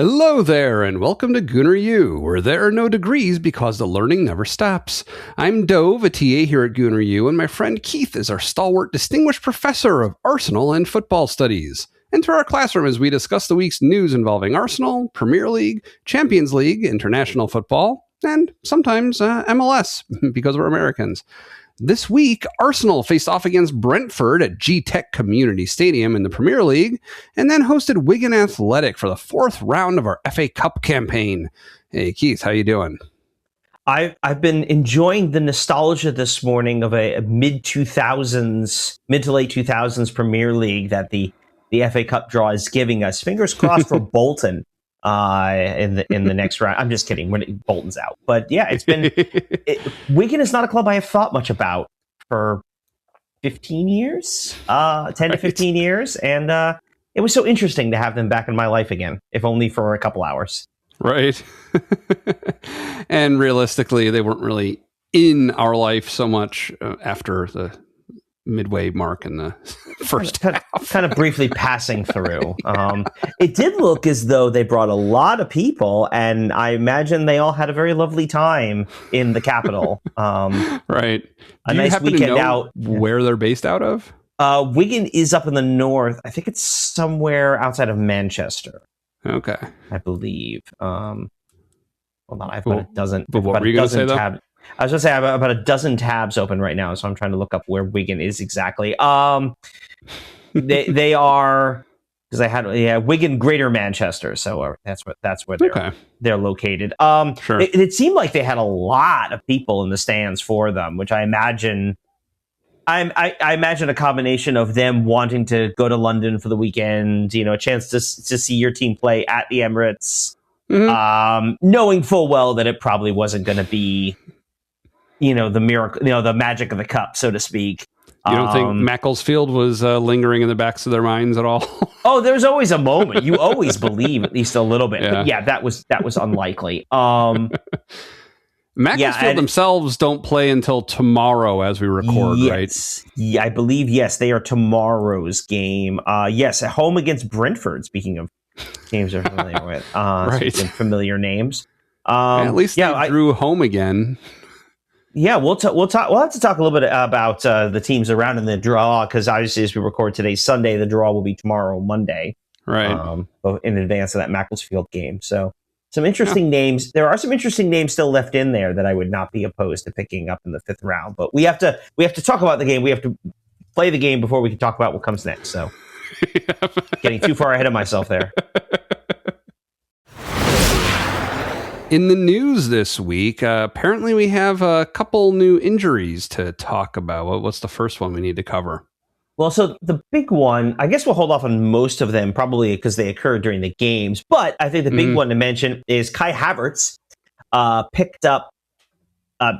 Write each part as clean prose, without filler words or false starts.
Hello there, and welcome to Gooner U, where there are no degrees because the learning never stops. I'm Dove, a TA here at Gooner U, and my friend Keith is our stalwart distinguished professor of Arsenal and football studies. Enter our classroom as we discuss the week's news involving Arsenal, Premier League, Champions League, international football, and sometimes MLS, because we're Americans. This week, Arsenal faced off against Brentford at G-Tech Community Stadium in the Premier League, and then hosted Wigan Athletic for the fourth round of our FA Cup campaign. Hey, Keith, how you doing? I've been enjoying the nostalgia this morning of a mid to late 2000s Premier League that the FA Cup draw is giving us. Fingers crossed for Bolton in the next round. I'm just kidding. When Bolton's out, but yeah, it's been Wigan is not a club I have thought much about for 15 years, 10 to 15 years, and it was so interesting to have them back in my life again, if only for a couple hours. Right. And realistically, they weren't really in our life so much after the midway mark in the first half. Kind of briefly passing through. It did look as though they brought a lot of people, and I imagine they all had a very lovely time in the capital. Right. A nice weekend out. Where they're based out of? Wigan is up in the north. I think it's somewhere outside of Manchester. Okay. I believe. Hold on, I've got a dozen. But what were you going to say, though? I was going to say I have about a dozen tabs open right now, so I'm trying to look up where Wigan is exactly. They are, because I had Wigan Greater Manchester, so that's where they're located. Sure. It seemed like they had a lot of people in the stands for them, which I imagine. I imagine a combination of them wanting to go to London for the weekend, a chance to see your team play at the Emirates, knowing full well that it probably wasn't going to be. The miracle, the magic of the cup, so to speak. You don't think Macclesfield was lingering in the backs of their minds at all? Oh, there's always a moment. You always believe at least a little bit. Yeah. But yeah, that was unlikely. Macclesfield themselves don't play until tomorrow as we record, right? Yeah, I believe, yes, they are tomorrow's game. Yes, at home against Brentford, speaking of games they're familiar with. Right. Familiar names. At least they drew home again. Yeah, we'll have to talk a little bit about the teams around in the draw, because obviously as we record today, Sunday, the draw will be tomorrow, Monday, right? In advance of that Macclesfield game. So some interesting names. There are some interesting names still left in there that I would not be opposed to picking up in the fifth round. But we have to talk about the game. We have to play the game before we can talk about what comes next. So getting too far ahead of myself there. In the news this week, apparently we have a couple new injuries to talk about. What's the first one we need to cover? Well, so the big one, I guess we'll hold off on most of them, probably because they occurred during the games. But I think the big one to mention is Kai Havertz picked up a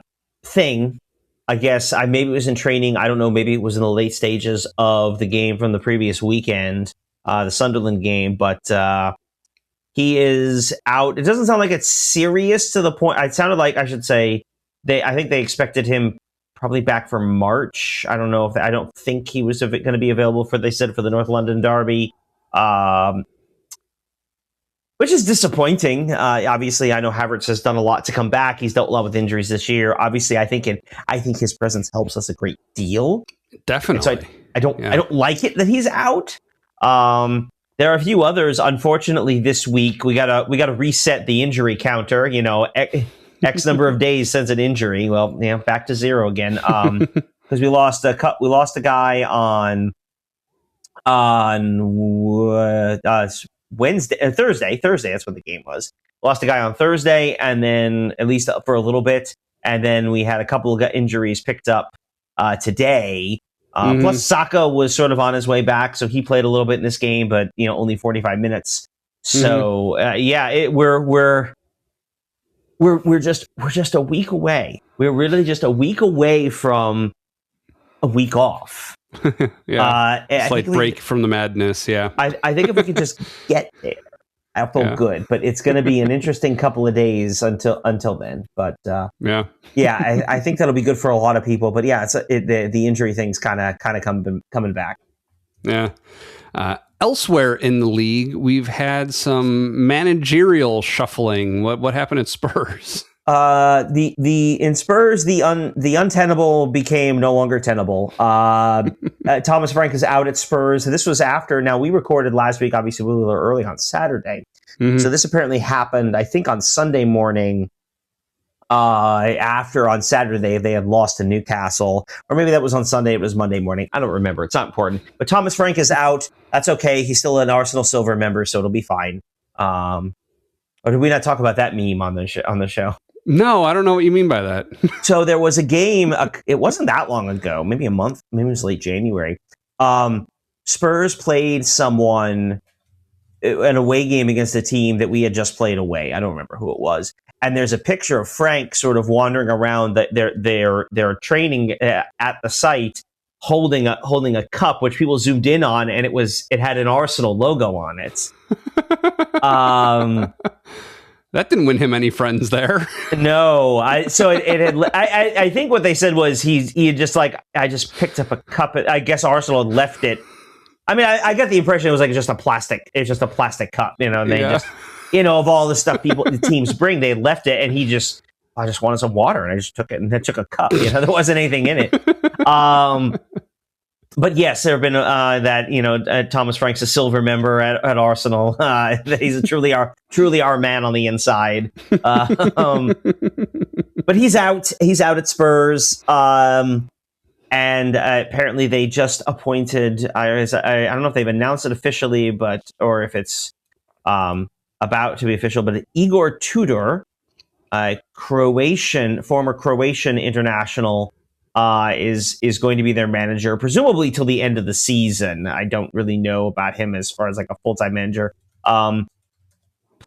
thing. I guess maybe it was in training. I don't know. Maybe it was in the late stages of the game from the previous weekend, the Sunderland game. But he is out. It doesn't sound like it's serious to the point. It sounded like, I should say, I think they expected him probably back for March. I don't know I don't think he was going to be available for the North London derby, which is disappointing. Obviously, I know Havertz has done a lot to come back. He's dealt a lot with injuries this year. Obviously, I think his presence helps us a great deal. Definitely. So I don't like it that he's out. There are a few others. Unfortunately, this week we gotta reset the injury counter. X number of days since an injury. Well, back to zero again. Because we lost a guy on Thursday. That's when the game was. Lost a guy on Thursday, and then at least for a little bit, and then we had a couple of injuries picked up today. Plus, Saka was sort of on his way back, so he played a little bit in this game, but only 45 minutes. So we're just a week away. We're really just a week away from a week off. Slight break from the madness. Yeah, I think if we could just get there, I feel good. But it's going to be an interesting couple of days until then. But I think that'll be good for a lot of people. But yeah, the injury thing's kind of coming back. Yeah. Elsewhere in the league, we've had some managerial shuffling. What happened at Spurs? In Spurs, the untenable became no longer tenable. Thomas Frank is out at Spurs. This was after. Now, we recorded last week. Obviously, we were early on Saturday, so this apparently happened, I think, on Sunday morning. After on Saturday they had lost to Newcastle, or maybe that was on Sunday. It was Monday morning. I don't remember. It's not important. But Thomas Frank is out. That's okay. He's still an Arsenal Silver member, so it'll be fine. Or did we not talk about that meme on the show? No, I don't know what you mean by that. So there was a game. It wasn't that long ago. Maybe a month. Maybe it was late January. Spurs played someone, an away game against a team that we had just played away. I don't remember who it was. And there's a picture of Frank sort of wandering around their training at the site, holding a cup, which people zoomed in on, and it had an Arsenal logo on it. That didn't win him any friends there. No, I think what they said was he had just I just picked up a cup. I guess Arsenal had left it. I mean, I get the impression it was just a plastic. It's just a plastic cup, and they just. Of all the stuff the teams bring, they left it, and I just wanted some water, and I just took it, and I took a cup. There wasn't anything in it. But yes, there have been Thomas Frank's a silver member at Arsenal. He's truly our man on the inside. But he's out. He's out at Spurs. And apparently they just appointed. I don't know if they've announced it officially, or if it's about to be official, but Igor Tudor, former Croatian international, is going to be their manager, presumably till the end of the season. I don't really know about him as far as a full-time manager.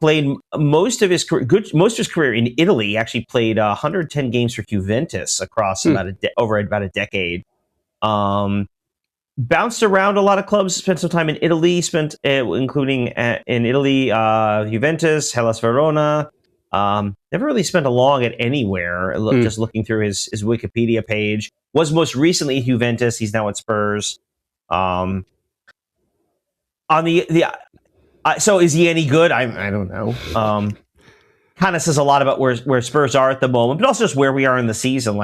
Played most of his career in Italy. Actually played 110 games for Juventus across about a decade. Bounced around a lot of clubs, spent some time in Italy, including in Italy, Juventus, Hellas Verona. Never really spent long at anywhere. Just looking through his Wikipedia page. Was most recently at Juventus. He's now at Spurs. On so is he any good? I don't know. Kind of says a lot about where Spurs are at the moment, but also just where we are in the season.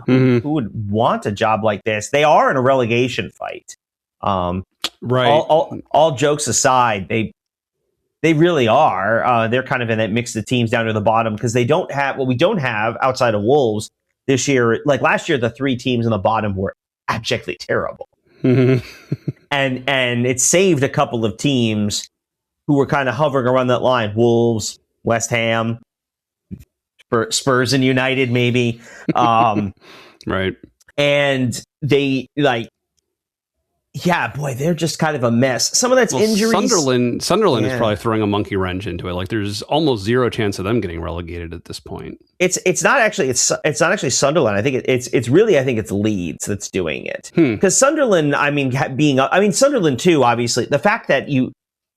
Who would want a job like this? They are in a relegation fight. Right. All jokes aside, they really are. They're kind of in that mix of teams down to the bottom because they don't have what we don't have outside of Wolves this year. Like last year, the three teams in the bottom were abjectly terrible, and it saved a couple of teams who were kind of hovering around that line: Wolves, West Ham, Spurs and United, maybe. Right. And they they're just kind of a mess. Some of that's injuries. Sunderland is probably throwing a monkey wrench into it. There's almost zero chance of them getting relegated at this point. It's not actually Sunderland. I think it's Leeds that's doing it. Because Sunderland, Sunderland too. Obviously, the fact that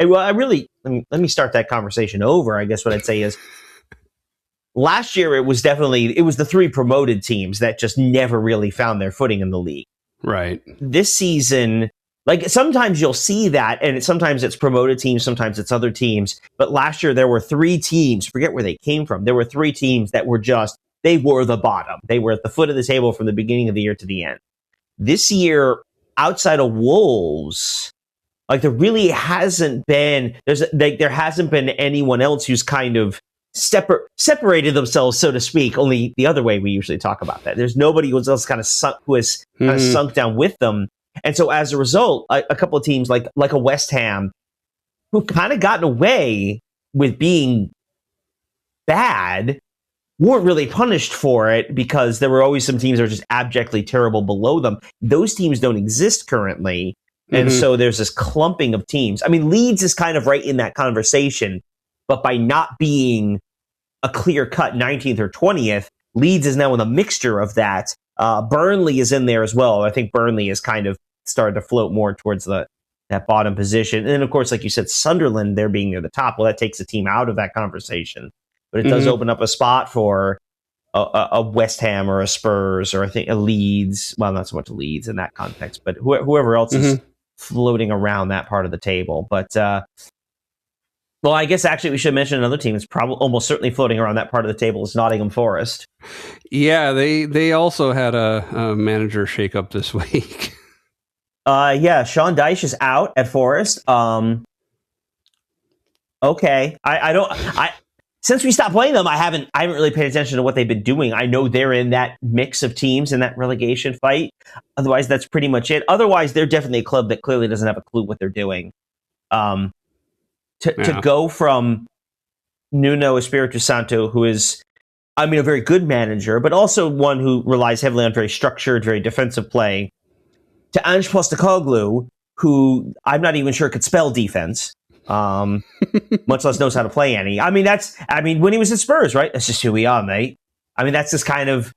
let me start that conversation over. I guess what I'd say is last year it was the three promoted teams that just never really found their footing in the league. Right. This season, sometimes you'll see that, and sometimes it's promoted teams, sometimes it's other teams. But last year there were three teams, forget where they came from. There were three teams that were they were the bottom. They were at the foot of the table from the beginning of the year to the end. This year, outside of Wolves, there really hasn't been there hasn't been anyone else who's kind of separated themselves, so to speak. Only the other way we usually talk about that. There's nobody else kind of sunk down with them, and so as a result, a couple of teams like a West Ham, who've kind of gotten away with being bad, weren't really punished for it because there were always some teams that were just abjectly terrible below them. Those teams don't exist currently. And so there's this clumping of teams. I mean, Leeds is kind of right in that conversation, but by not being a clear-cut 19th or 20th, Leeds is now in a mixture of that. Burnley is in there as well. I think Burnley is kind of started to float more towards that bottom position. And then, of course, like you said, Sunderland, they're being near the top. Well, that takes a team out of that conversation. But it does open up a spot for a West Ham or a Spurs or I think a Leeds. Well, not so much Leeds in that context, but whoever else is floating around that part of the table. But well, I guess actually we should mention another team that's probably almost certainly floating around that part of the table is Nottingham Forest. Yeah, they also had a manager shakeup this week. Yeah, Sean Dyche is out at Forest. Okay, I since we stopped playing them, I haven't really paid attention to what they've been doing. I know they're in that mix of teams in that relegation fight. Otherwise, that's pretty much it. Otherwise, they're definitely a club that clearly doesn't have a clue what they're doing. To go from Nuno Espirito Santo, who is, a very good manager, but also one who relies heavily on very structured, very defensive play, to Ange Postecoglou, who I'm not even sure could spell defense. Much less knows how to play any. When he was at Spurs, right? That's just who we are, mate. That's just kind of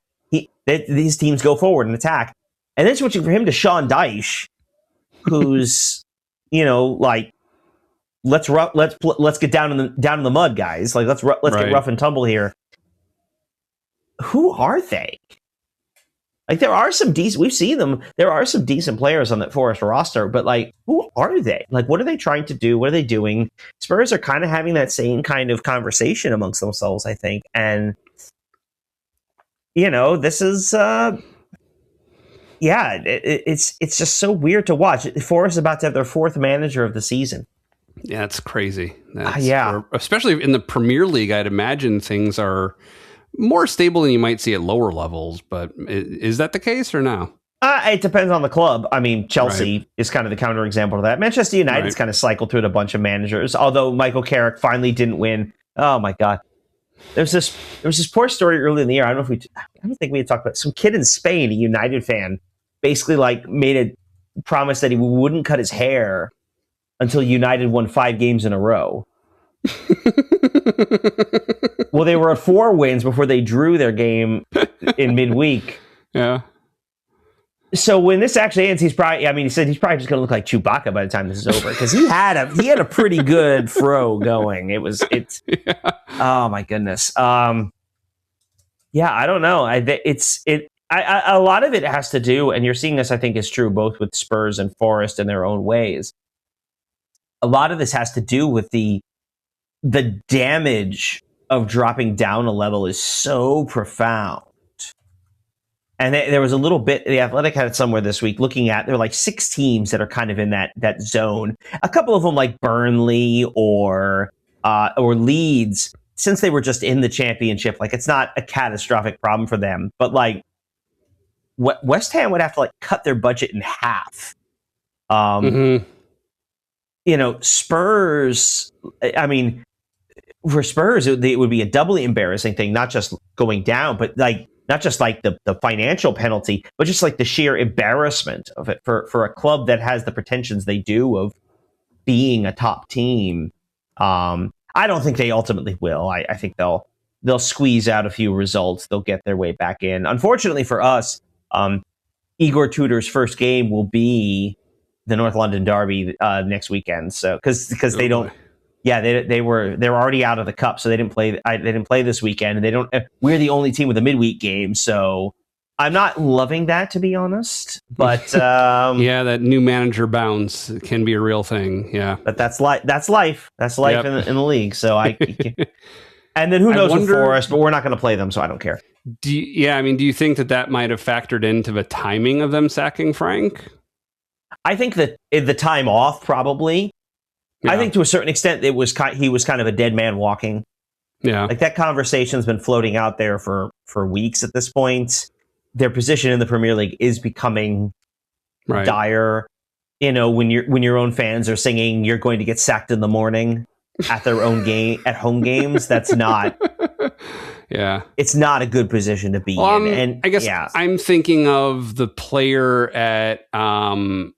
these teams go forward and attack, and then switching for him to Sean Dyche, who's let's get down in the mud, guys. Like let's get rough and tumble here. Who are they? Like there are some decent. We've seen them. There are some decent players on that Forest roster, but who are they? Like, what are they trying to do? What are they doing? Spurs are kind of having that same kind of conversation amongst themselves, I think. And this is, it's just so weird to watch. Forest is about to have their fourth manager of the season. Yeah, it's crazy. Especially in the Premier League, I'd imagine things are more stable than you might see at lower levels, but is that the case or no? It depends on the club. Chelsea is kind of the counterexample to that. Manchester United's kind of cycled through a bunch of managers, although Michael Carrick finally didn't win. Oh my God. There was this poor story early in the year. I don't think we had talked about it. Some kid in Spain, a United fan, basically made a promise that he wouldn't cut his hair until United won 5 games in a row. Well, they were at 4 wins before they drew their game in midweek. Yeah. So when this actually ends, he said he's probably just going to look like Chewbacca by the time this is over, because he had a pretty good fro going. Oh my goodness. I don't know. A lot of it has to do, and you're seeing this, I think, is true both with Spurs and Forest in their own ways. A lot of this has to do with the damage of dropping down a level is so profound. And there was a little bit, the Athletic had it somewhere this week looking at, there are 6 teams that are kind of in that zone. A couple of them like Burnley or Leeds, since they were just in the championship, it's not a catastrophic problem for them. But West Ham would have to cut their budget in half. Spurs, for Spurs, it would be a doubly embarrassing thing, not just going down, but not just the financial penalty, but just the sheer embarrassment of it for a club that has the pretensions they do of being a top team. I don't think they ultimately will. I think they'll squeeze out a few results. They'll get their way back in. Unfortunately for us, Igor Tudor's first game will be the North London Derby next weekend. So because they don't. Yeah, they're already out of the cup, so they didn't play. They didn't play this weekend, and they don't. We're the only team with a midweek game, so I'm not loving that, to be honest. But that new manager bounce can be a real thing. Yeah, but that's life. That's life yep. in the league. So and then who knows with Forest? But we're not going to play them, so I don't care. Do you think that might have factored into the timing of them sacking Frank? I think that the time off probably. Yeah. I think to a certain extent he was kind of a dead man walking. Yeah. That conversation's been floating out there for weeks at this point. Their position in the Premier League is becoming dire. When your own fans are singing "You're going to get sacked in the morning" at their own at home games, that's not. Yeah, it's not a good position to be in. And I guess I'm thinking of the player at I don't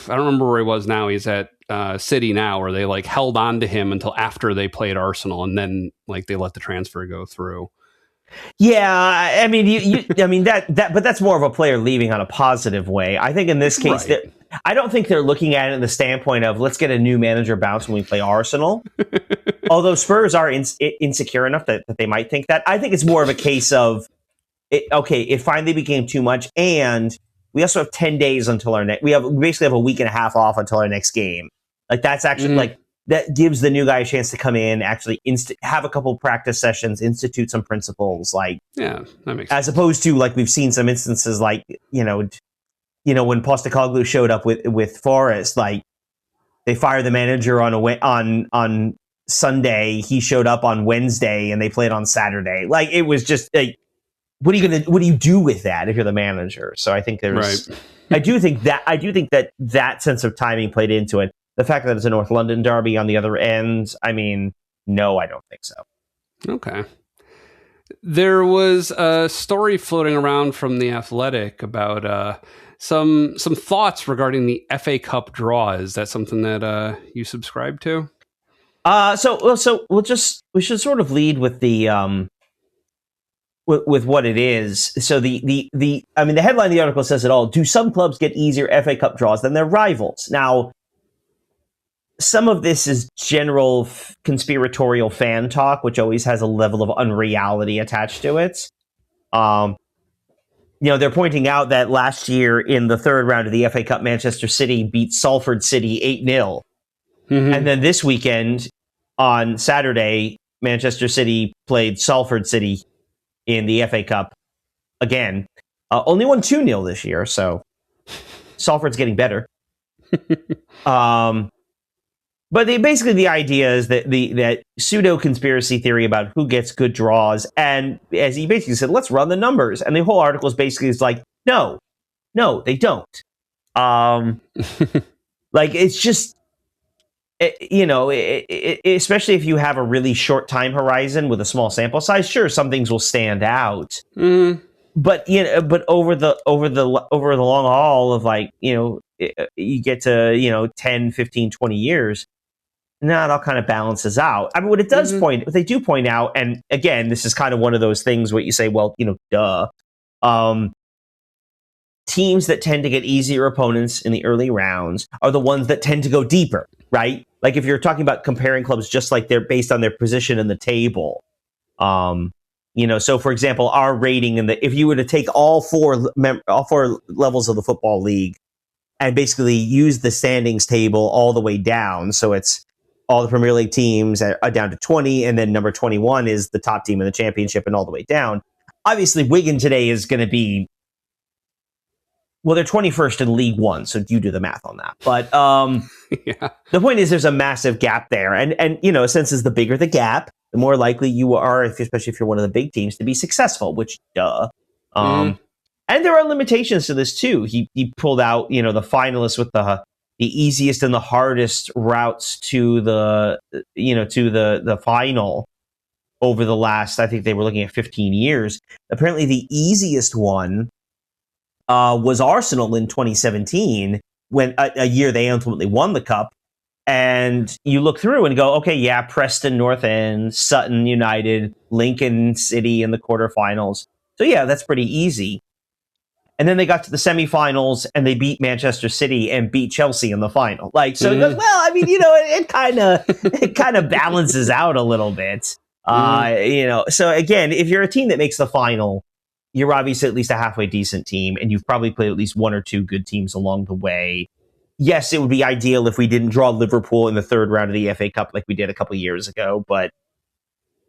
remember where he was now. He's at City now, where they held on to him until after they played Arsenal, and then they let the transfer go through. Yeah, but that's more of a player leaving on a positive way. I think in this case, I don't think they're looking at it in the standpoint of let's get a new manager bounce when we play Arsenal. Although Spurs are insecure enough that they might think that. I think it's more of a case of it finally became too much, and we also have 10 days until our next. We basically have a week and a half off until our next game. Like that's actually like that gives the new guy a chance to come in, actually have a couple practice sessions, institute some principles. Like that makes as sense. opposed to like we've seen some instances like when Postecoglou showed up with Forest, like they fired the manager on Sunday. He showed up on Wednesday and they played on Saturday. Like it was just like, what do you do with that if you're the manager? So I think there's, Right. I do think that sense of timing played into it. The fact that it's a North London derby on the other end, I mean, no, I don't think so. Okay. There was a story floating around from the Athletic about some thoughts regarding the FA Cup draw. Is that something that you subscribe to? So we should sort of lead with the with what it is. So the headline of the article says it all. Do some clubs get easier FA Cup draws than their rivals? Now, some of this is general conspiratorial fan talk, which always has a level of unreality attached to it. They're pointing out that last year in the third round of the FA Cup, Manchester City beat Salford City 8-0. And then this weekend, on Saturday, Manchester City played Salford City in the FA Cup again. Only won 2-0 this year, so Salford's getting better. But basically the idea is that pseudo conspiracy theory about who gets good draws, and as he basically said, let's run the numbers. And the whole article is basically like, no, they don't. Like it's just, especially if you have a really short time horizon with a small sample size. Sure, some things will stand out, but over the long haul of you get to 10, 15, 20 years. It all kind of balances out. I mean, what they do point out, and again, this is kind of one of those things where you say, well, duh. Teams that tend to get easier opponents in the early rounds are the ones that tend to go deeper, right? Like if you're talking about comparing clubs just like they're based on their position in the table. So for example, our rating if you were to take all four levels of the football league and basically use the standings table all the way down, so it's all the Premier League teams are down to 20, and then number 21 is the top team in the championship and all the way down. Obviously, Wigan today is going to be, well, they're 21st in League One, so you do the math on that. But The point is there's a massive gap there. And since the bigger the gap, the more likely you are, especially if you're one of the big teams, to be successful, which, duh. And there are limitations to this, too. He pulled out, the finalists with the easiest and the hardest routes to the final over the last, I think they were looking at 15 years. Apparently the easiest one was Arsenal in 2017, when a year they ultimately won the cup. And you look through and go, okay, yeah, Preston North End, Sutton United, Lincoln City in the quarterfinals. So yeah, that's pretty easy. And then they got to the semifinals and they beat Manchester City and beat Chelsea in the final. It goes, well, I mean, it kind of balances out a little bit. So again, if you're a team that makes the final, you're obviously at least a halfway decent team, and you've probably played at least one or two good teams along the way. Yes, it would be ideal if we didn't draw Liverpool in the third round of the FA Cup like we did a couple of years ago. But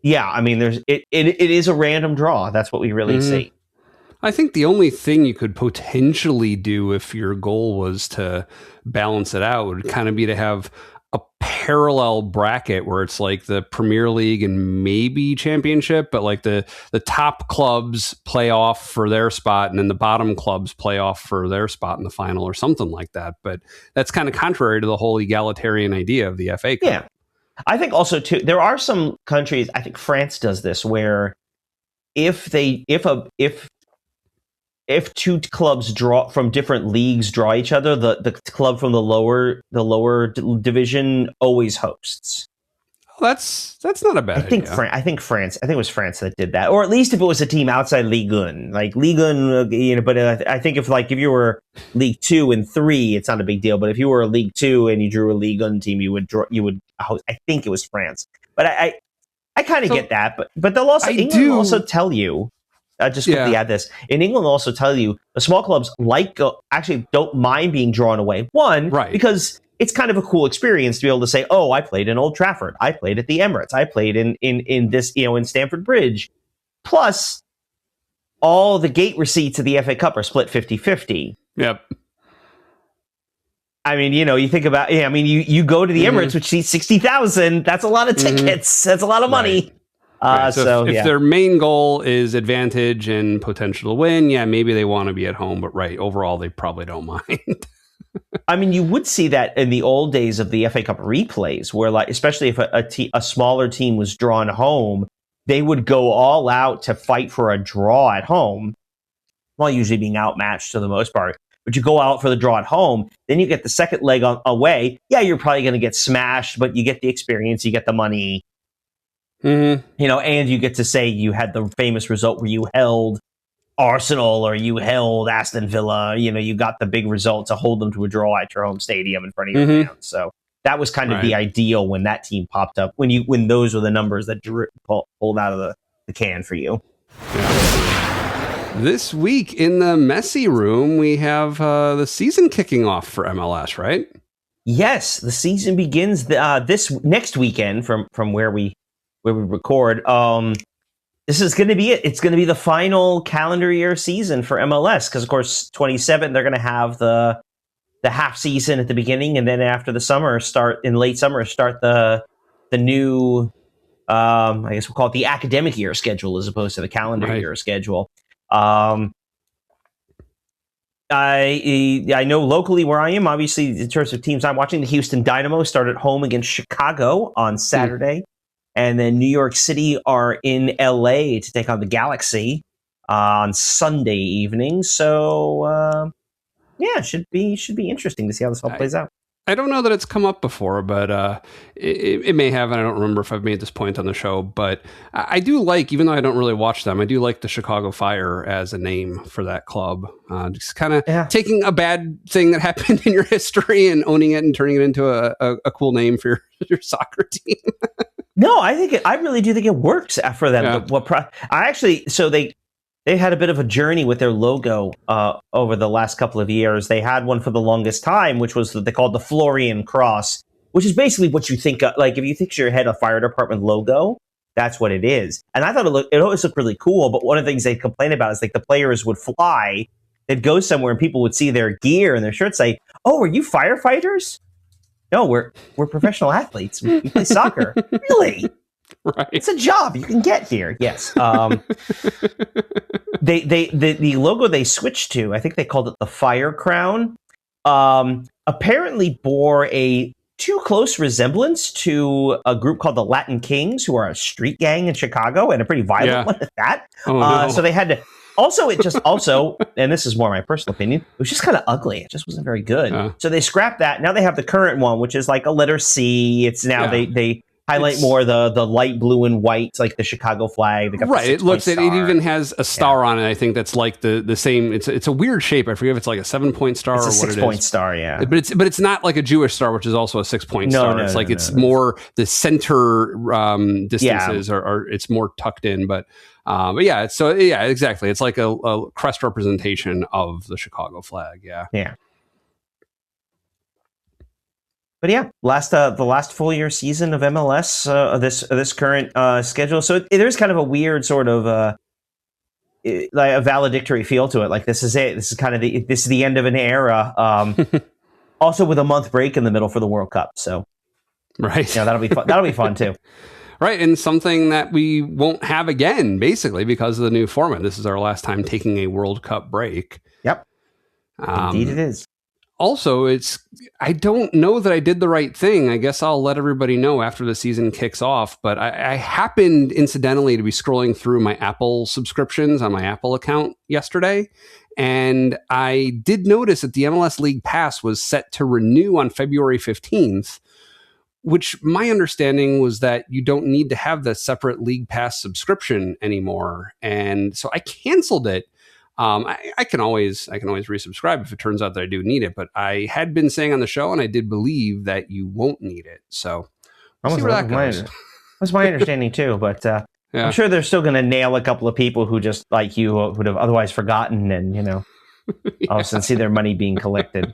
yeah, I mean, it is a random draw. That's what we really see. I think the only thing you could potentially do if your goal was to balance it out would kind of be to have a parallel bracket where it's like the Premier League and maybe Championship, but like the top clubs play off for their spot and then the bottom clubs play off for their spot in the final or something like that. But that's kind of contrary to the whole egalitarian idea of the FA Cup. Yeah. I think also too, there are some countries, I think France does this, where if two clubs draw from different leagues draw each other, the club from the lower division always hosts. Oh, that's not a bad idea. I think it was France that did that, or at least if it was a team outside Ligue 1, like Ligue 1, But I think if you were League 2 and 3, it's not a big deal. But if you were a League 2 and you drew a Ligue 1 team, you would host. I think it was France, but I kind of get that. But they'll also England will also tell you. just quickly add this. In England, they'll also tell you the small clubs actually don't mind being drawn away. One, because it's kind of a cool experience to be able to say, oh, I played in Old Trafford. I played at the Emirates. I played in this, in Stamford Bridge. Plus, all the gate receipts of the FA Cup are split 50-50. Yep. I mean, you think about, you go to the Emirates, which seats 60,000. That's a lot of tickets. That's a lot of money. So if their main goal is advantage and potential to win, maybe they want to be at home. But overall, they probably don't mind. I mean, you would see that in the old days of the FA Cup replays, where, like, especially if a smaller team was drawn home, they would go all out to fight for a draw at home, while usually being outmatched for the most part. But you go out for the draw at home, then you get the second leg away. Yeah, you're probably going to get smashed, but you get the experience, you get the money, and you get to say you had the famous result where you held Arsenal or you held Aston Villa. You got the big result to hold them to a draw at your home stadium in front of your fans. So that was kind of the ideal when that team popped up, when those were the numbers that pulled out of the can for you. This week in the Messi room, we have the season kicking off for MLS, right? Yes, the season begins this next weekend from where we record. This is going to be it. It's going to be the final calendar year season for MLS because, of course, 27 they're going to have the half season at the beginning, and then after the summer late summer start the new I guess we'll call it the academic year schedule as opposed to the calendar year schedule. I know locally where I am, obviously, in terms of teams I'm watching, the Houston Dynamo start at home against Chicago on Saturday. And then New York City are in LA to take on the Galaxy on Sunday evening. So, should be interesting to see how this all plays out. I don't know that it's come up before, but it may have, and I don't remember if I've made this point on the show. But I do like, even though I don't really watch them, I do like the Chicago Fire as a name for that club. Just kind of taking a bad thing that happened in your history and owning it and turning it into a cool name for your soccer team. No, I really do think it works for them. Yeah. They had a bit of a journey with their logo over the last couple of years. They had one for the longest time, which was they called the Florian Cross, which is basically what you think of. Like, if you think your head a fire department logo, that's what it is. And I thought it always looked really cool. But one of the things they complained about is like the players would fly, they'd go somewhere, and people would see their gear and their shirts say, "Oh, are you firefighters?" No, we're professional athletes. We play soccer. Really? Right. It's a job you can get here. Yes. The logo they switched to, I think they called it the Fire Crown, apparently bore a too close resemblance to a group called the Latin Kings, who are a street gang in Chicago and a pretty violent one at that. Oh, no. So they had to. Also, and this is more my personal opinion, it was just kind of ugly. It just wasn't very good. So they scrapped that. Now they have the current one, which is like a letter C. It's now they highlight more the light blue and white, like the Chicago flag. Right. It even has a star on it. I think that's like the same. It's a weird shape. I forget if it's like a 7-point star or what it is. It's a 6-point star, yeah. But it's not like a Jewish star, which is also a 6-point star. It's more the center distances are it's more tucked in. But yeah. So yeah, exactly. It's like a crest representation of the Chicago flag. Yeah. Yeah. But yeah, the last full year season of MLS, this current schedule. So there's kind of a weird sort of like a valedictory feel to it. Like, this is it. This is kind of the end of an era. Also with a month break in the middle for the World Cup. So right, yeah, that'll be fun. That'll be fun too. Right, and something that we won't have again, basically, because of the new format. This is our last time taking a World Cup break. Yep, indeed it is. Also, I don't know that I did the right thing. I guess I'll let everybody know after the season kicks off. But I happened, incidentally, to be scrolling through my Apple subscriptions on my Apple account yesterday. And I did notice that the MLS League Pass was set to renew on February 15th, which my understanding was that you don't need to have the separate League Pass subscription anymore. And so I canceled it. I can always resubscribe if it turns out that I do need it, but I had been saying on the show, and I did believe that you won't need it. So we'll see where that goes. That's my understanding too, but I'm sure they're still going to nail a couple of people who just like you would have otherwise forgotten, and all of a sudden see their money being collected.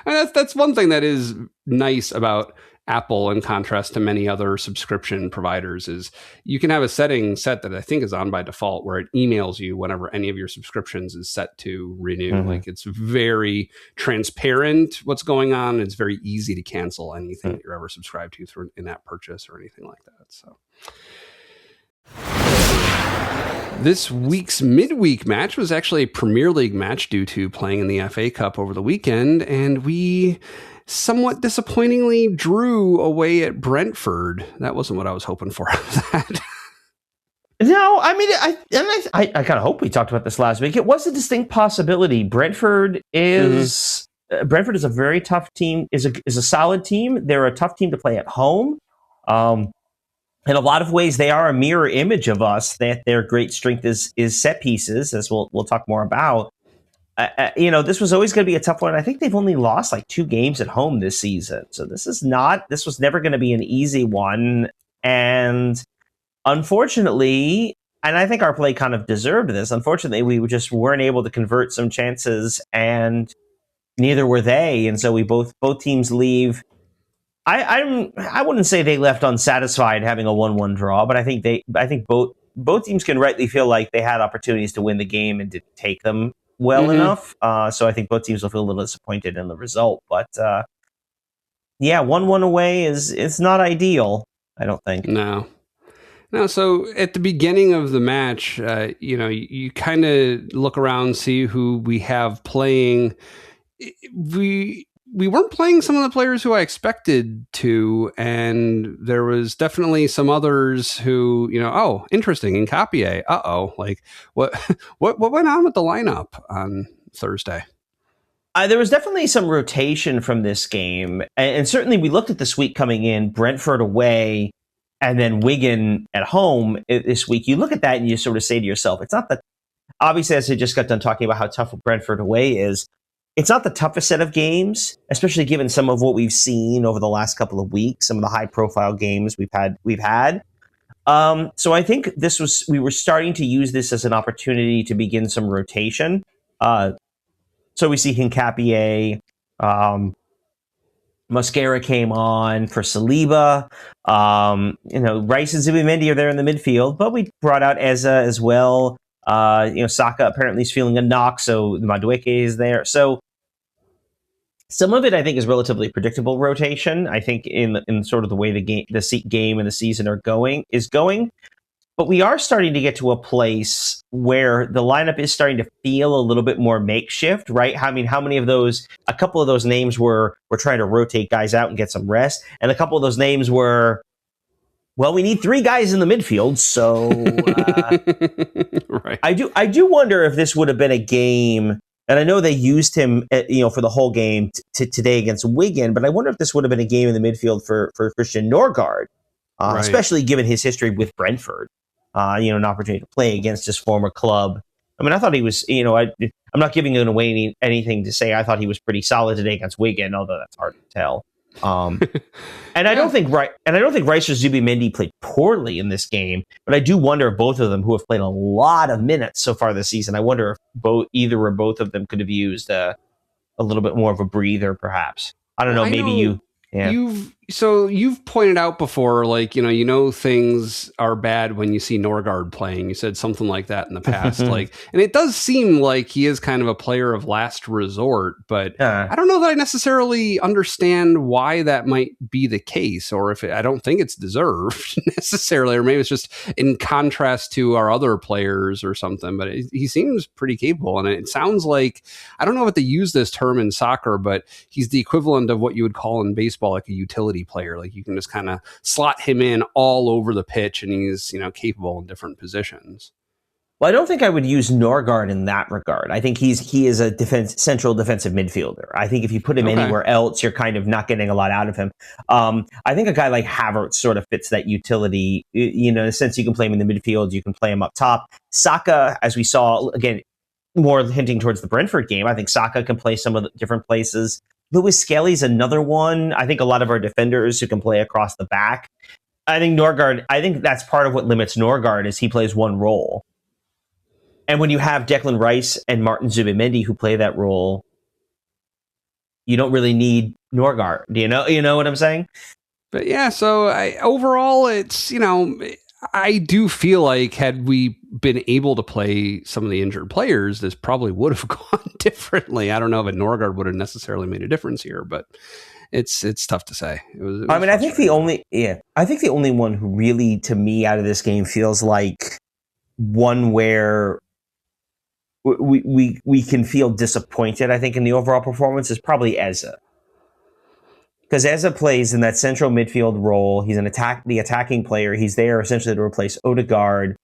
And that's one thing that is nice about Apple, in contrast to many other subscription providers, is you can have a setting set that I think is on by default where it emails you whenever any of your subscriptions is set to renew. Mm-hmm. Like, it's very transparent what's going on. It's very easy to cancel anything that you're ever subscribed to through an in-app purchase or anything like that. So this week's midweek match was actually a Premier League match due to playing in the FA Cup over the weekend, and we somewhat disappointingly drew away at Brentford. That wasn't what I was hoping for out of that. No, I mean, I kind of hope we talked about this last week. It was a distinct possibility. Brentford is a very tough team. Is a solid team. They're a tough team to play at home. In a lot of ways, they are a mirror image of us. That their great strength is set pieces, as we'll talk more about. This was always going to be a tough one. I think they've only lost like 2 games at home this season. So this was never going to be an easy one. And unfortunately, and I think our play kind of deserved this, unfortunately, we just weren't able to convert some chances, and neither were they. And so we both teams leave. I wouldn't say they left unsatisfied having a 1-1 draw, but I think both teams can rightly feel like they had opportunities to win the game and didn't take them well enough. So I think both teams will feel a little disappointed in the result. But 1-1 away is not ideal, I don't think. No. So at the beginning of the match, you kind of look around, see who we have playing. We weren't playing some of the players who I expected to, and there was definitely some others who, interesting, Hincapié. Like what went on with the lineup on Thursday? There was definitely some rotation from this game, and certainly we looked at this week coming in, Brentford away, and then Wigan at home this week. You look at that and you sort of say to yourself, it's not that, obviously, as I just got done talking about how tough Brentford away is, it's not the toughest set of games, especially given some of what we've seen over the last couple of weeks, some of the high-profile games we've had. So I think we were starting to use this as an opportunity to begin some rotation. So we see Hincapié, Mosquera came on for Saliba. Rice and Zubimendi are there in the midfield, but we brought out Eze as well. Saka apparently is feeling a knock, so Madueke is there. So some of it, I think, is relatively predictable rotation. I think in sort of the way the game and the season is going. But we are starting to get to a place where the lineup is starting to feel a little bit more makeshift, right? I mean, how many of those? A couple of those names were trying to rotate guys out and get some rest, and a couple of those names were, well, we need 3 guys in the midfield, so right. I do wonder if this would have been a game, and I know they used him, for the whole game today against Wigan, but I wonder if this would have been a game in the midfield for Christian Ødegaard, right, especially given his history with Brentford. An opportunity to play against his former club. I mean, I thought he was, I'm not giving away anything to say I thought he was pretty solid today against Wigan, although that's hard to tell. I don't think Rice or Zubimendi played poorly in this game, but I do wonder if both of them, who have played a lot of minutes so far this season, I wonder if either or both of them could have used a little bit more of a breather, perhaps. I don't know. You've pointed out before, like, things are bad when you see Ødegaard playing. You said something like that in the past, and it does seem like he is kind of a player of last resort, but I don't know that I necessarily understand why that might be the case, or I don't think it's deserved necessarily, or maybe it's just in contrast to our other players or something, but he seems pretty capable. And it sounds like, I don't know if they use this term in soccer, but he's the equivalent of what you would call in baseball, like a utility player. Like, you can just kind of slot him in all over the pitch, and he's capable in different positions. Well, I don't think I would use Ødegaard in that regard. I think he is a central defensive midfielder. I think if you put him anywhere else, you're kind of not getting a lot out of him. I think a guy like Havertz sort of fits that utility, in the sense you can play him in the midfield, you can play him up top. Saka, as we saw, again, more hinting towards the Brentford game, I think Saka can play some of the different places. Lewis Skelly's another one. I think a lot of our defenders who can play across the back. I think Norgard. I think that's part of what limits Norgard is he plays one role, and when you have Declan Rice and Martin Zubimendi who play that role, you don't really need Norgard. Do you know? You know what I'm saying? But yeah, so overall, it's, I do feel like had we been able to play some of the injured players, this probably would have gone differently. I don't know if Norgard would have necessarily made a difference here, but it's tough to say. It was I think the only one who really, to me, out of this game feels like one where we can feel disappointed, I think, in the overall performance is probably Eze. Because Eze plays in that central midfield role. He's the attacking player. He's there essentially to replace Ødegaard.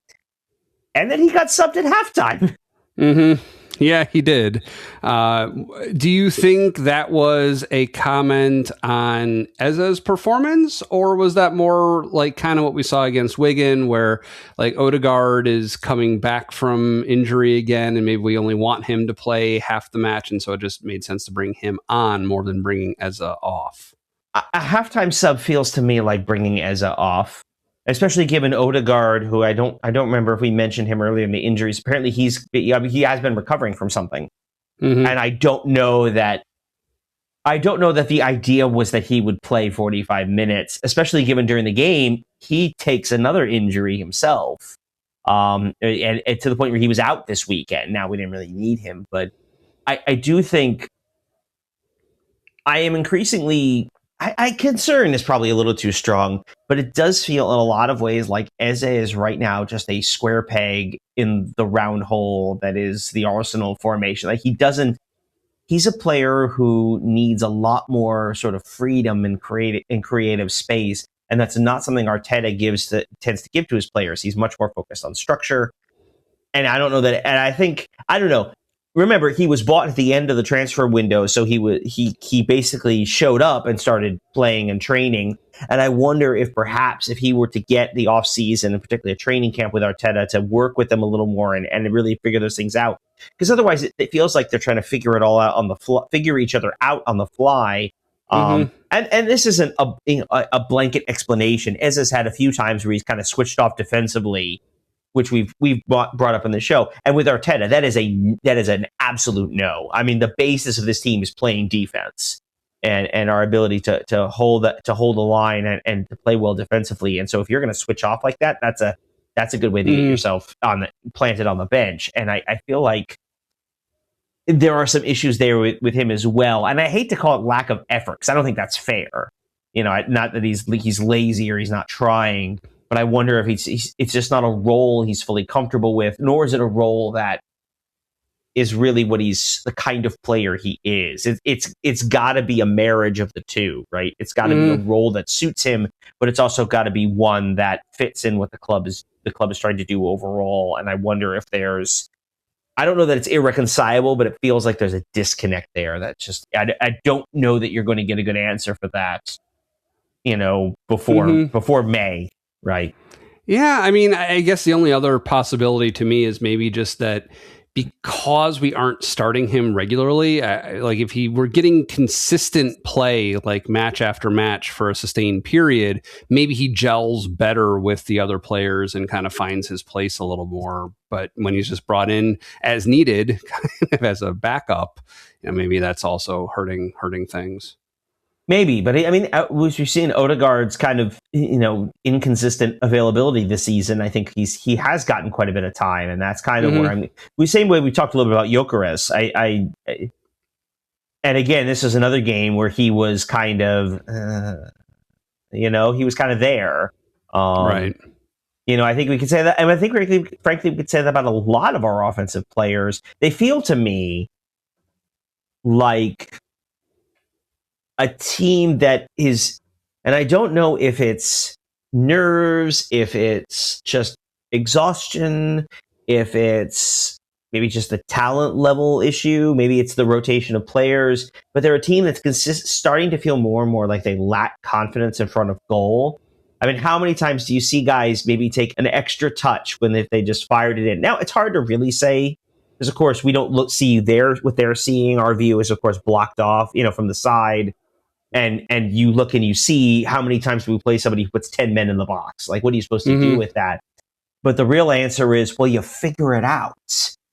And then he got subbed at halftime. Mm-hmm. Yeah, he did. Do you think that was a comment on Eze's performance, or was that more like kind of what we saw against Wigan, where like Ødegaard is coming back from injury again, and maybe we only want him to play half the match, and so it just made sense to bring him on more than bringing Eze off? A halftime sub feels to me like bringing Eze off, especially given Ødegaard, who I don't remember if we mentioned him earlier in the injuries. Apparently, he has been recovering from something, and I don't know that the idea was that he would play 45 minutes, especially given during the game he takes another injury himself, and to the point where he was out this weekend. Now we didn't really need him, but I do think I am increasingly. Concern is probably a little too strong, but it does feel in a lot of ways like Eze is right now just a square peg in the round hole that is the Arsenal formation. Like he's a player who needs a lot more sort of freedom and creative space, and that's not something Arteta tends to give to his players. He's much more focused on structure, and I don't know that. And I don't know. Remember, he was bought at the end of the transfer window, so he basically showed up and started playing and training. And I wonder if perhaps if he were to get the off season, and particularly a training camp with Arteta, to work with them a little more and really figure those things out, because otherwise it feels like they're trying to figure it all out on the figure each other out on the fly. And this isn't a blanket explanation. Eze's had a few times where he's kind of switched off defensively, which we've brought up in the show. And with Arteta, that is an absolute no. I mean, the basis of this team is playing defense and our ability to hold the line and to play well defensively. And so if you're going to switch off like that, that's a good way to get yourself planted on the bench. And I feel like there are some issues there with him as well. And I hate to call it lack of effort, because I don't think that's fair. Not that he's lazy or he's not trying. But I wonder if it's just not a role he's fully comfortable with, nor is it a role that is really what he's the kind of player he is. It's got to be a marriage of the two, right? It's got to be a role that suits him, but it's also got to be one that fits in what the club is trying to do overall. And I wonder if I don't know that it's irreconcilable, but it feels like there's a disconnect there. That's just I don't know that you're going to get a good answer for that, before May. Right. Yeah. I mean, I guess the only other possibility to me is maybe just that because we aren't starting him regularly, like if he were getting consistent play, like match after match for a sustained period, maybe he gels better with the other players and kind of finds his place a little more. But when he's just brought in as needed, kind of as a backup, maybe that's also hurting things. Maybe, but I mean, we've seen Ødegaard's kind of inconsistent availability this season. I think he has gotten quite a bit of time, and that's kind of where the same way we talked a little bit about Gyökeres. And again, this is another game where he was kind of, he was kind of there, right? I think we could say that, and I think frankly we could say that about a lot of our offensive players. They feel to me like a team that is, and I don't know if it's nerves, if it's just exhaustion, if it's maybe just a talent level issue, maybe it's the rotation of players, but they're a team that's starting to feel more and more like they lack confidence in front of goal. I mean, how many times do you see guys maybe take an extra touch if they just fired it in? Now, it's hard to really say, because of course we don't see what they're seeing. Our view is of course blocked off, from the side. and you look and you see how many times we play somebody who puts 10 men in the box. Like, what are you supposed to do with that? But the real answer is, well, you figure it out,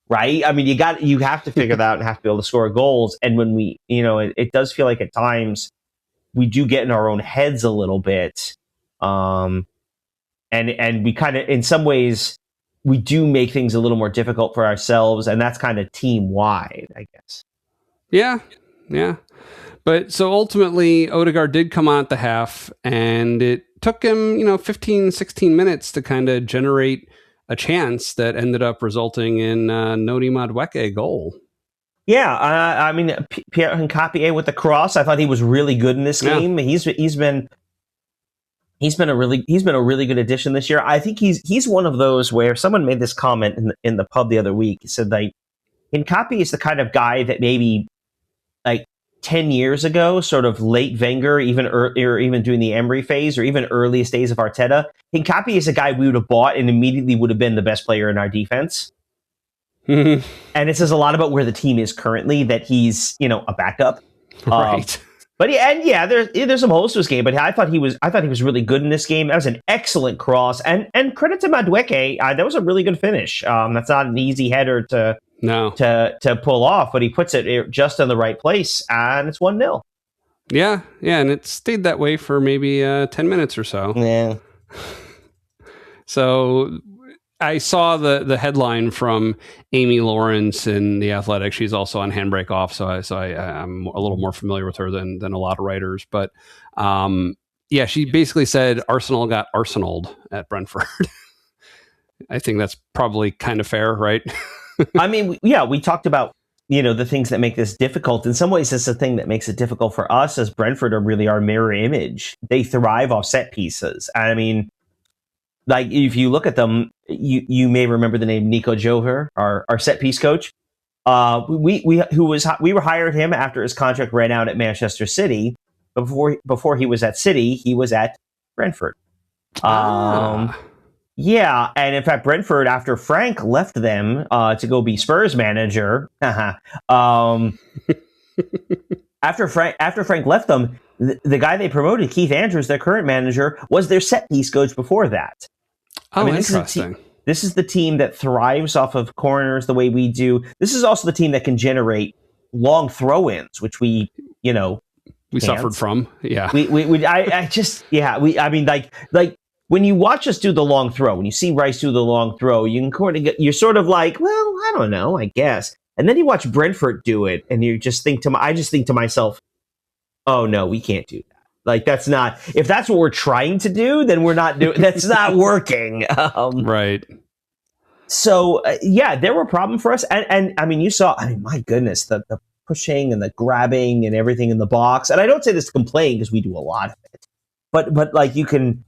right? I mean, you have to figure that out and have to be able to score goals. And when we, it does feel like at times we do get in our own heads a little bit. And we kind of, in some ways, we do make things a little more difficult for ourselves. And that's kind of team wide, I guess. Yeah. But so ultimately, Ødegaard did come on at the half, and it took him, 15, 16 minutes to kind of generate a chance that ended up resulting in Noni Madueke goal. Yeah, I mean, Pierre Hincapié with the cross. I thought he was really good in this game. He's been a really good addition this year. I think he's one of those where someone made this comment in the pub the other week. He said, like, Hincapié is the kind of guy that maybe like 10 years ago, sort of late Wenger, or even doing the Emery phase, or even earliest days of Arteta, Hincapié is a guy we would have bought and immediately would have been the best player in our defense. And it says a lot about where the team is currently, that he's, a backup. Right. But there's some holes to his game, but I thought he was really good in this game. That was an excellent cross, and credit to Madueke. That was a really good finish. That's not an easy header to pull off, but he puts it just in the right place, and it's 1-0. Yeah, and it stayed that way for maybe 10 minutes or so. Yeah. So I saw the headline from Amy Lawrence in The Athletic. She's also on Handbrake Off, so I'm a little more familiar with her than a lot of writers. But she basically said Arsenal got Arsenaled at Brentford. I think that's probably kind of fair, right? I mean, we talked about, the things that make this difficult. In some ways, it's the thing that makes it difficult for us, as Brentford are really our mirror image. They thrive off set pieces. I mean, like, if you look at them, you may remember the name Nico Johar, our set piece coach. We hired him after his contract ran out at Manchester City. Before he was at City, he was at Brentford. Yeah, and in fact, Brentford, after Frank left them to go be Spurs manager, after Frank left them, the guy they promoted, Keith Andrews, their current manager, was their set piece coach before that. Oh, interesting. This is the team that thrives off of corners the way we do. This is also the team that can generate long throw-ins, which we suffered from. Yeah, like when you watch us do the long throw, when you see Rice do the long throw, you're sort of like, well, I don't know, I guess. And then you watch Brentford do it, and I just think to myself, oh no, we can't do that. Like, that's not, if that's what we're trying to do, then we're not doing, that's not working. Right. So there were problems for us. And I mean, my goodness, the pushing and the grabbing and everything in the box. And I don't say this to complain, because we do a lot of it, but like, you can,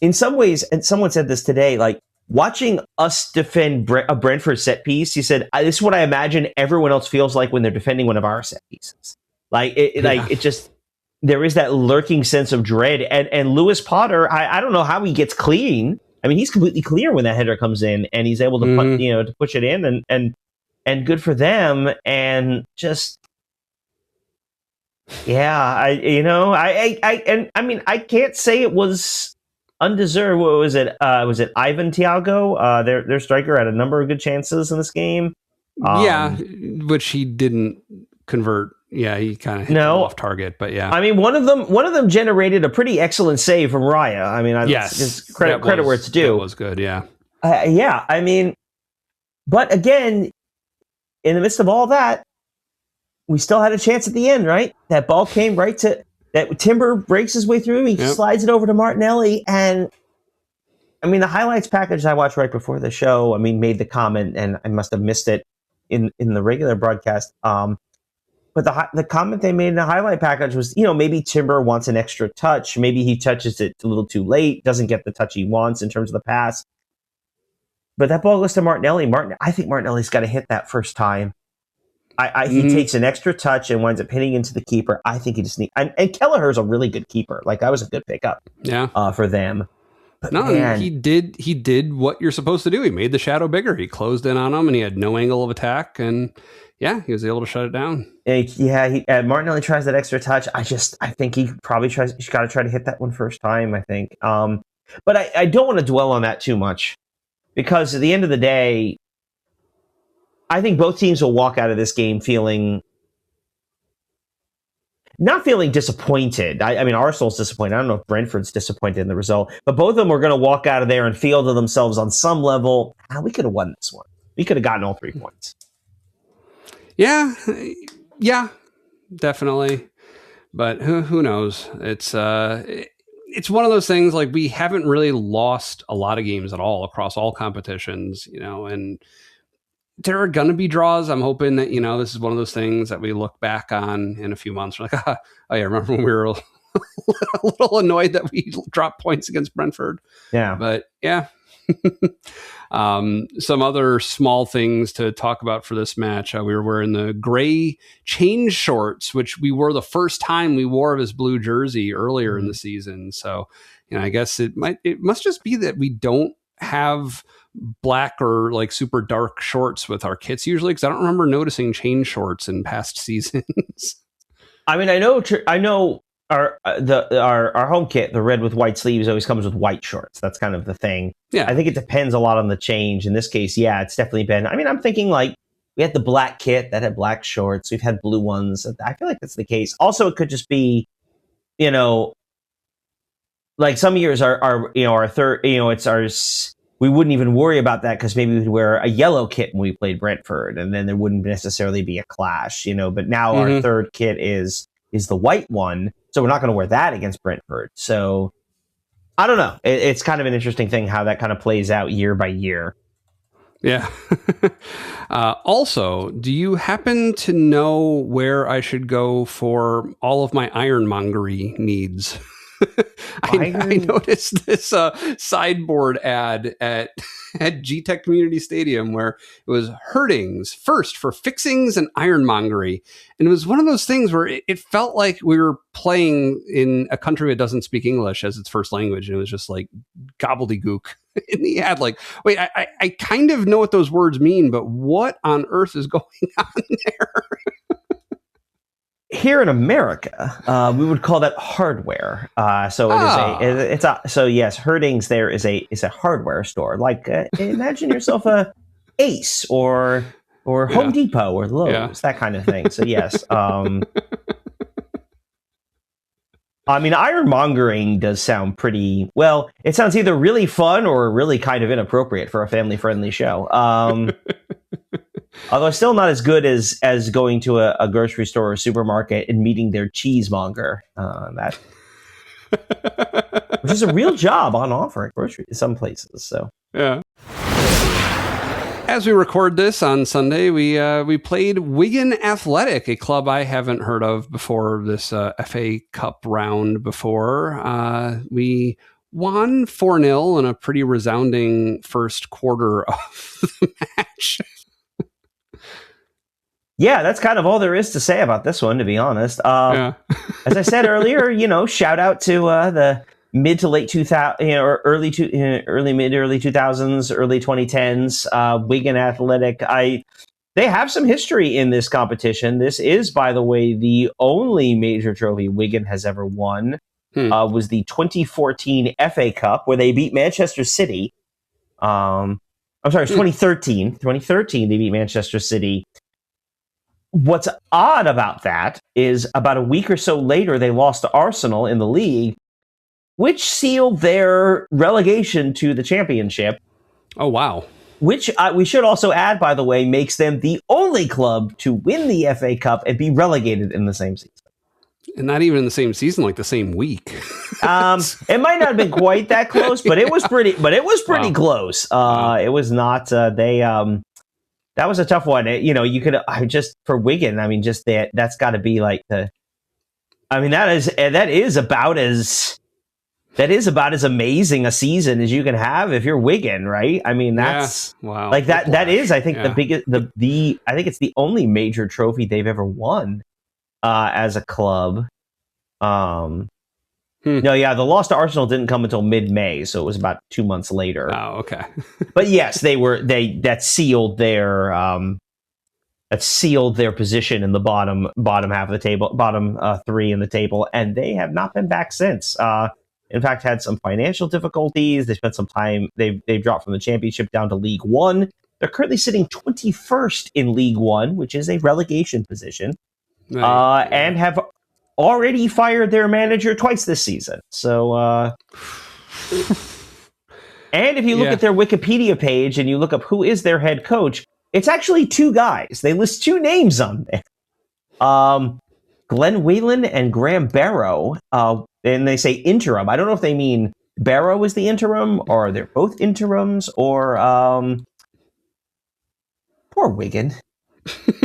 in some ways, and someone said this today, like, watching us defend a Brentford set piece, he said, this is what I imagine everyone else feels like when they're defending one of our set pieces. Like, it just, there is that lurking sense of dread. And Lewis Potter, I don't know how he gets clean. I mean, he's completely clear when that header comes in, and he's able to to push it in, and good for them. And just, I can't say it was undeserved. What was it? Was it Ivan Thiago? Their striker had a number of good chances in this game. Which he didn't convert. Yeah, he kind of hit off target, but yeah. I mean, one of them generated a pretty excellent save from Raya. I mean, credit where it's due. That was good, yeah. I mean, but again, in the midst of all that, we still had a chance at the end, right? That ball came right to that. Timber breaks his way through. He slides it over to Martinelli, and I mean, the highlights package I watched right before the show, I mean, made the comment, and I must have missed it in the regular broadcast. But the comment they made in the highlight package was, maybe Timber wants an extra touch. Maybe he touches it a little too late, doesn't get the touch he wants in terms of the pass. But that ball goes to Martinelli. I think Martinelli's got to hit that first time. He takes an extra touch and winds up hitting into the keeper. I think he just needs... And Kelleher's a really good keeper. Like, that was a good pickup for them. No, man, he did what you're supposed to do. He made the shadow bigger. He closed in on him, and he had no angle of attack. And yeah, he was able to shut it down. Martinelli tries that extra touch. I think he probably tries. He's got to try to hit that one first time, I think. But I don't want to dwell on that too much, because at the end of the day, I think both teams will walk out of this game not feeling disappointed. I mean, Arsenal's disappointed. I don't know if Brentford's disappointed in the result, but both of them are going to walk out of there and feel to themselves on some level, we could have won this one. We could have gotten all 3 points. Yeah, definitely. But who knows? It's one of those things, like, we haven't really lost a lot of games at all across all competitions, and there are going to be draws. I'm hoping that, this is one of those things that we look back on in a few months. We're like, oh yeah, remember when we were a little annoyed that we dropped points against Brentford? Yeah. But yeah. Some other small things to talk about for this match. We were wearing the gray change shorts, which we wore the first time we wore his blue jersey earlier in the season. So, I guess it must just be that we don't have black or like super dark shorts with our kits usually, because I don't remember noticing change shorts in past seasons. I mean, I know our home kit, the red with white sleeves, always comes with white shorts. That's kind of the thing. Yeah, I think it depends a lot on the change. In this case, yeah, it's definitely been. I mean, I'm thinking like we had the black kit that had black shorts. We've had blue ones. I feel like that's the case. Also, it could just be, like some years our third, it's ours. We wouldn't even worry about that because maybe we'd wear a yellow kit when we played Brentford, and then there wouldn't necessarily be a clash, But now our third kit is the white one, so we're not going to wear that against Brentford. So I don't know. It's kind of an interesting thing how that kind of plays out year by year. Yeah. Also, do you happen to know where I should go for all of my Ironmongery needs? I noticed this sideboard ad at G-Tech Community Stadium where it was Hertings first for fixings and Ironmongery. And it was one of those things where it felt like we were playing in a country that doesn't speak English as its first language. And it was just like gobbledygook in the ad. Like, wait, I kind of know what those words mean, but what on earth is going on there? Here in America, we would call that hardware. So yes, Hertings there is a hardware store. Like imagine yourself a Ace or Home Depot or Lowe's, that kind of thing. So yes, I mean, ironmongering does sound pretty well. It sounds either really fun or really kind of inappropriate for a family-friendly show. Although still not as good as going to a grocery store or supermarket and meeting their cheesemonger. Which is a real job on offer at grocery in some places. So yeah. As we record this on Sunday, we played Wigan Athletic, a club I haven't heard of before this FA Cup round before. We won 4-0 in a pretty resounding first quarter of the match. Yeah, that's kind of all there is to say about this one, to be honest. As I said earlier, shout out to the mid to late 2000, or early 2000s, early 2010s, Wigan Athletic. They have some history in this competition. This is, by the way, the only major trophy Wigan has ever won. Was the 2014 FA Cup, where they beat Manchester City. I'm sorry, it's 2013. 2013, they beat Manchester City. What's odd about that is about a week or so later, they lost to Arsenal in the league, which sealed their relegation to the championship. Oh, wow. Which we should also add, by the way, makes them the only club to win the FA Cup and be relegated in the same season. And not even in the same season, like the same week. It might not have been quite that close, but it was pretty close. It was not, that was a tough one. You could just for Wigan. I mean, just that's got to be like that is about as amazing a season as you can have if you're Wigan, right? I mean, that's wow. Like that. That is, I think, the biggest. I think it's the only major trophy they've ever won as a club. No, yeah, the loss to Arsenal didn't come until mid-May, so it was about 2 months later. Oh, okay. But yes, that sealed their position in the bottom half of the table, bottom three in the table, and they have not been back since. In fact, had some financial difficulties. They spent some time. They've dropped from the Championship down to League One. They're currently sitting 21st in League One, which is a relegation position, and have already fired their manager twice this season. So, and if you look at their Wikipedia page and you look up who is their head coach, it's actually two guys. They list two names on there. Glenn Whelan and Graham Barrow. And they say interim. I don't know if they mean Barrow is the interim or they're both interims or poor Wigan.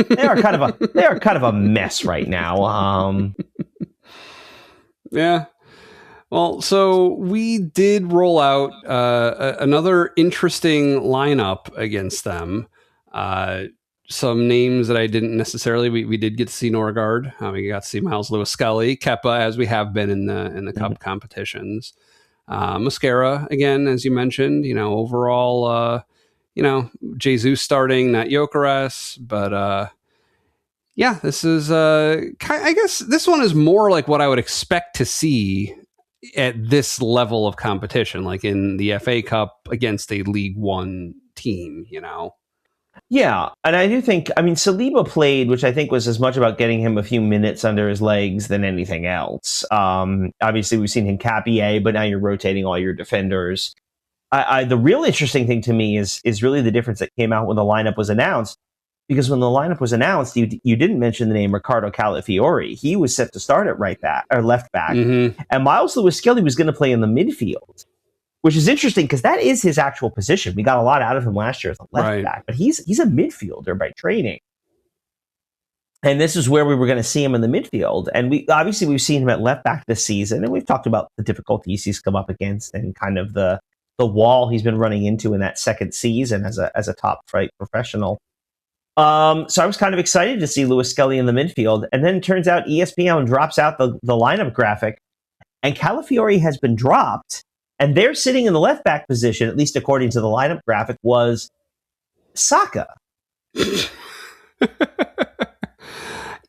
They are kind of a mess right now. Yeah. Well, so we did roll out another interesting lineup against them. Some names that I didn't necessarily. We did get to see Norgard. We got to see Miles Lewis-Skelly, Kepa, as we have been in the Cup competitions. Mascara again, as you mentioned. Overall, Jesus starting, not Gyökeres, but yeah, this is. I guess this one is more like what I would expect to see at this level of competition, like in the FA Cup against a League One team. Yeah, and I do think, Saliba played, which I think was as much about getting him a few minutes under his legs than anything else. Obviously, we've seen Hincapié, but now you're rotating all your defenders. The real interesting thing to me is really the difference that came out when the lineup was announced, because when the lineup was announced, you didn't mention the name Ricardo Calafiori. He was set to start at right back or left back, and Miles Lewis-Skelly was going to play in the midfield. Which is interesting because that is his actual position. We got a lot out of him last year as a left back, but he's a midfielder by training. And this is where we were going to see him in the midfield. And we've seen him at left back this season, and we've talked about the difficulties he's come up against and kind of the wall he's been running into in that second season as a top flight professional. So I was kind of excited to see Lewis-Skelly in the midfield, and then it turns out ESPN drops out the lineup graphic, and Calafiori has been dropped. And they're sitting in the left back position, at least according to the lineup graphic, was Saka.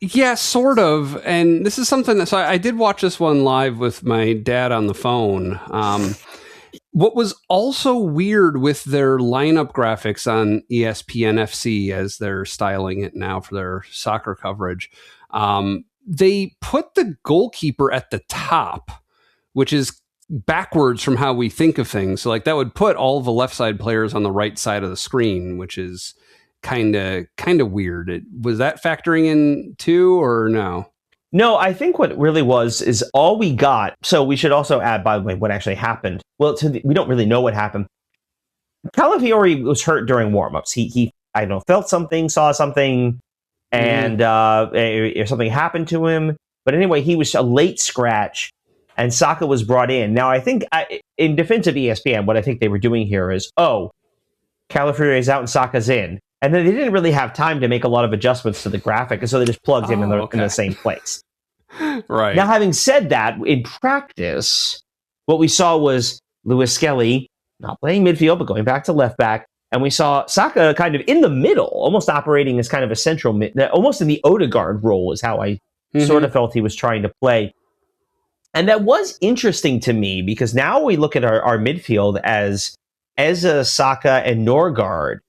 Yeah, sort of. And this is something that, so I did watch this one live with my dad on the phone. What was also weird with their lineup graphics on ESPN FC, as they're styling it now for their soccer coverage, they put the goalkeeper at the top, which is backwards from how we think of things. So like that would put all the left side players on the right side of the screen, which is kind of weird. Was that factoring in too, or no? No, I think what it really was is all we got. So we should also add, by the way, what actually happened. Well, we don't really know what happened. Calafiori was hurt during warmups. He I don't know, felt something, saw something, and something happened to him. But anyway, he was a late scratch. And Saka was brought in. Now, I think in defense of ESPN, what I think they were doing here is, Calafiori is out and Saka's in. And then they didn't really have time to make a lot of adjustments to the graphic, and so they just plugged him in the same place. Right. Now, having said that, in practice, what we saw was Lewis-Skelly not playing midfield, but going back to left back. And we saw Saka kind of in the middle, almost operating as kind of a central mid, almost in the Ødegaard role is how I sort of felt he was trying to play. And that was interesting to me because now we look at our midfield as Eze, Saka, and Norgard.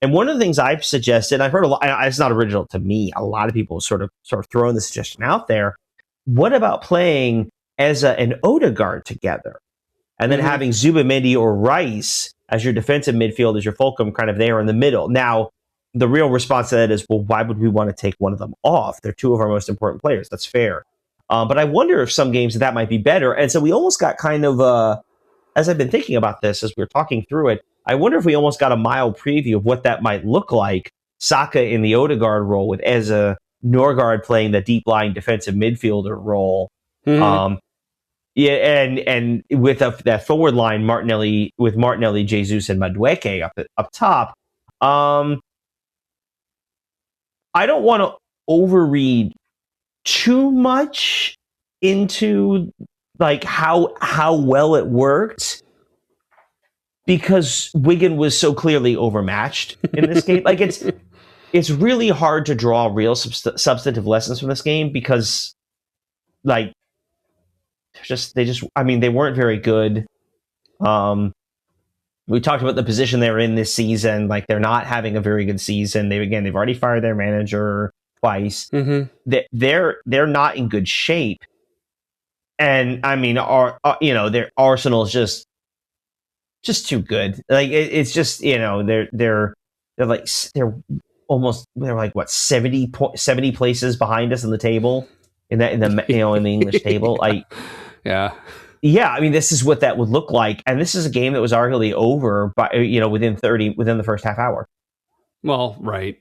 And one of the things I've suggested, I've heard a lot, it's not original to me, a lot of people sort of throwing the suggestion out there. What about playing Eze and Ødegaard together? And then having Zubimendi or Rice as your defensive midfield, as your fulcrum kind of there in the middle. Now, the real response to that is, well, why would we want to take one of them off? They're two of our most important players. That's fair. But I wonder if some games that might be better. And so we almost got kind of, as I've been thinking about this, as we were talking through it, I wonder if we almost got a mild preview of what that might look like. Saka in the Ødegaard role with Eze, Norgard playing the deep-lying defensive midfielder role. And with that forward line, Martinelli, Jesus, and Madueke up top. I don't want to overread too much into like how well it worked because Wigan was so clearly overmatched in this game. Like it's really hard to draw real substantive lessons from this game because like they weren't very good. We talked about the position they're in this season. Like they're not having a very good season. They've already fired their manager twice. Mm-hmm. They're not in good shape. And I mean, their Arsenal is just too good. Like it's just they're like what 70 places behind us in the table in the English table. Yeah, I mean, this is what that would look like, and this is a game that was arguably over by within the first half hour. Well, right.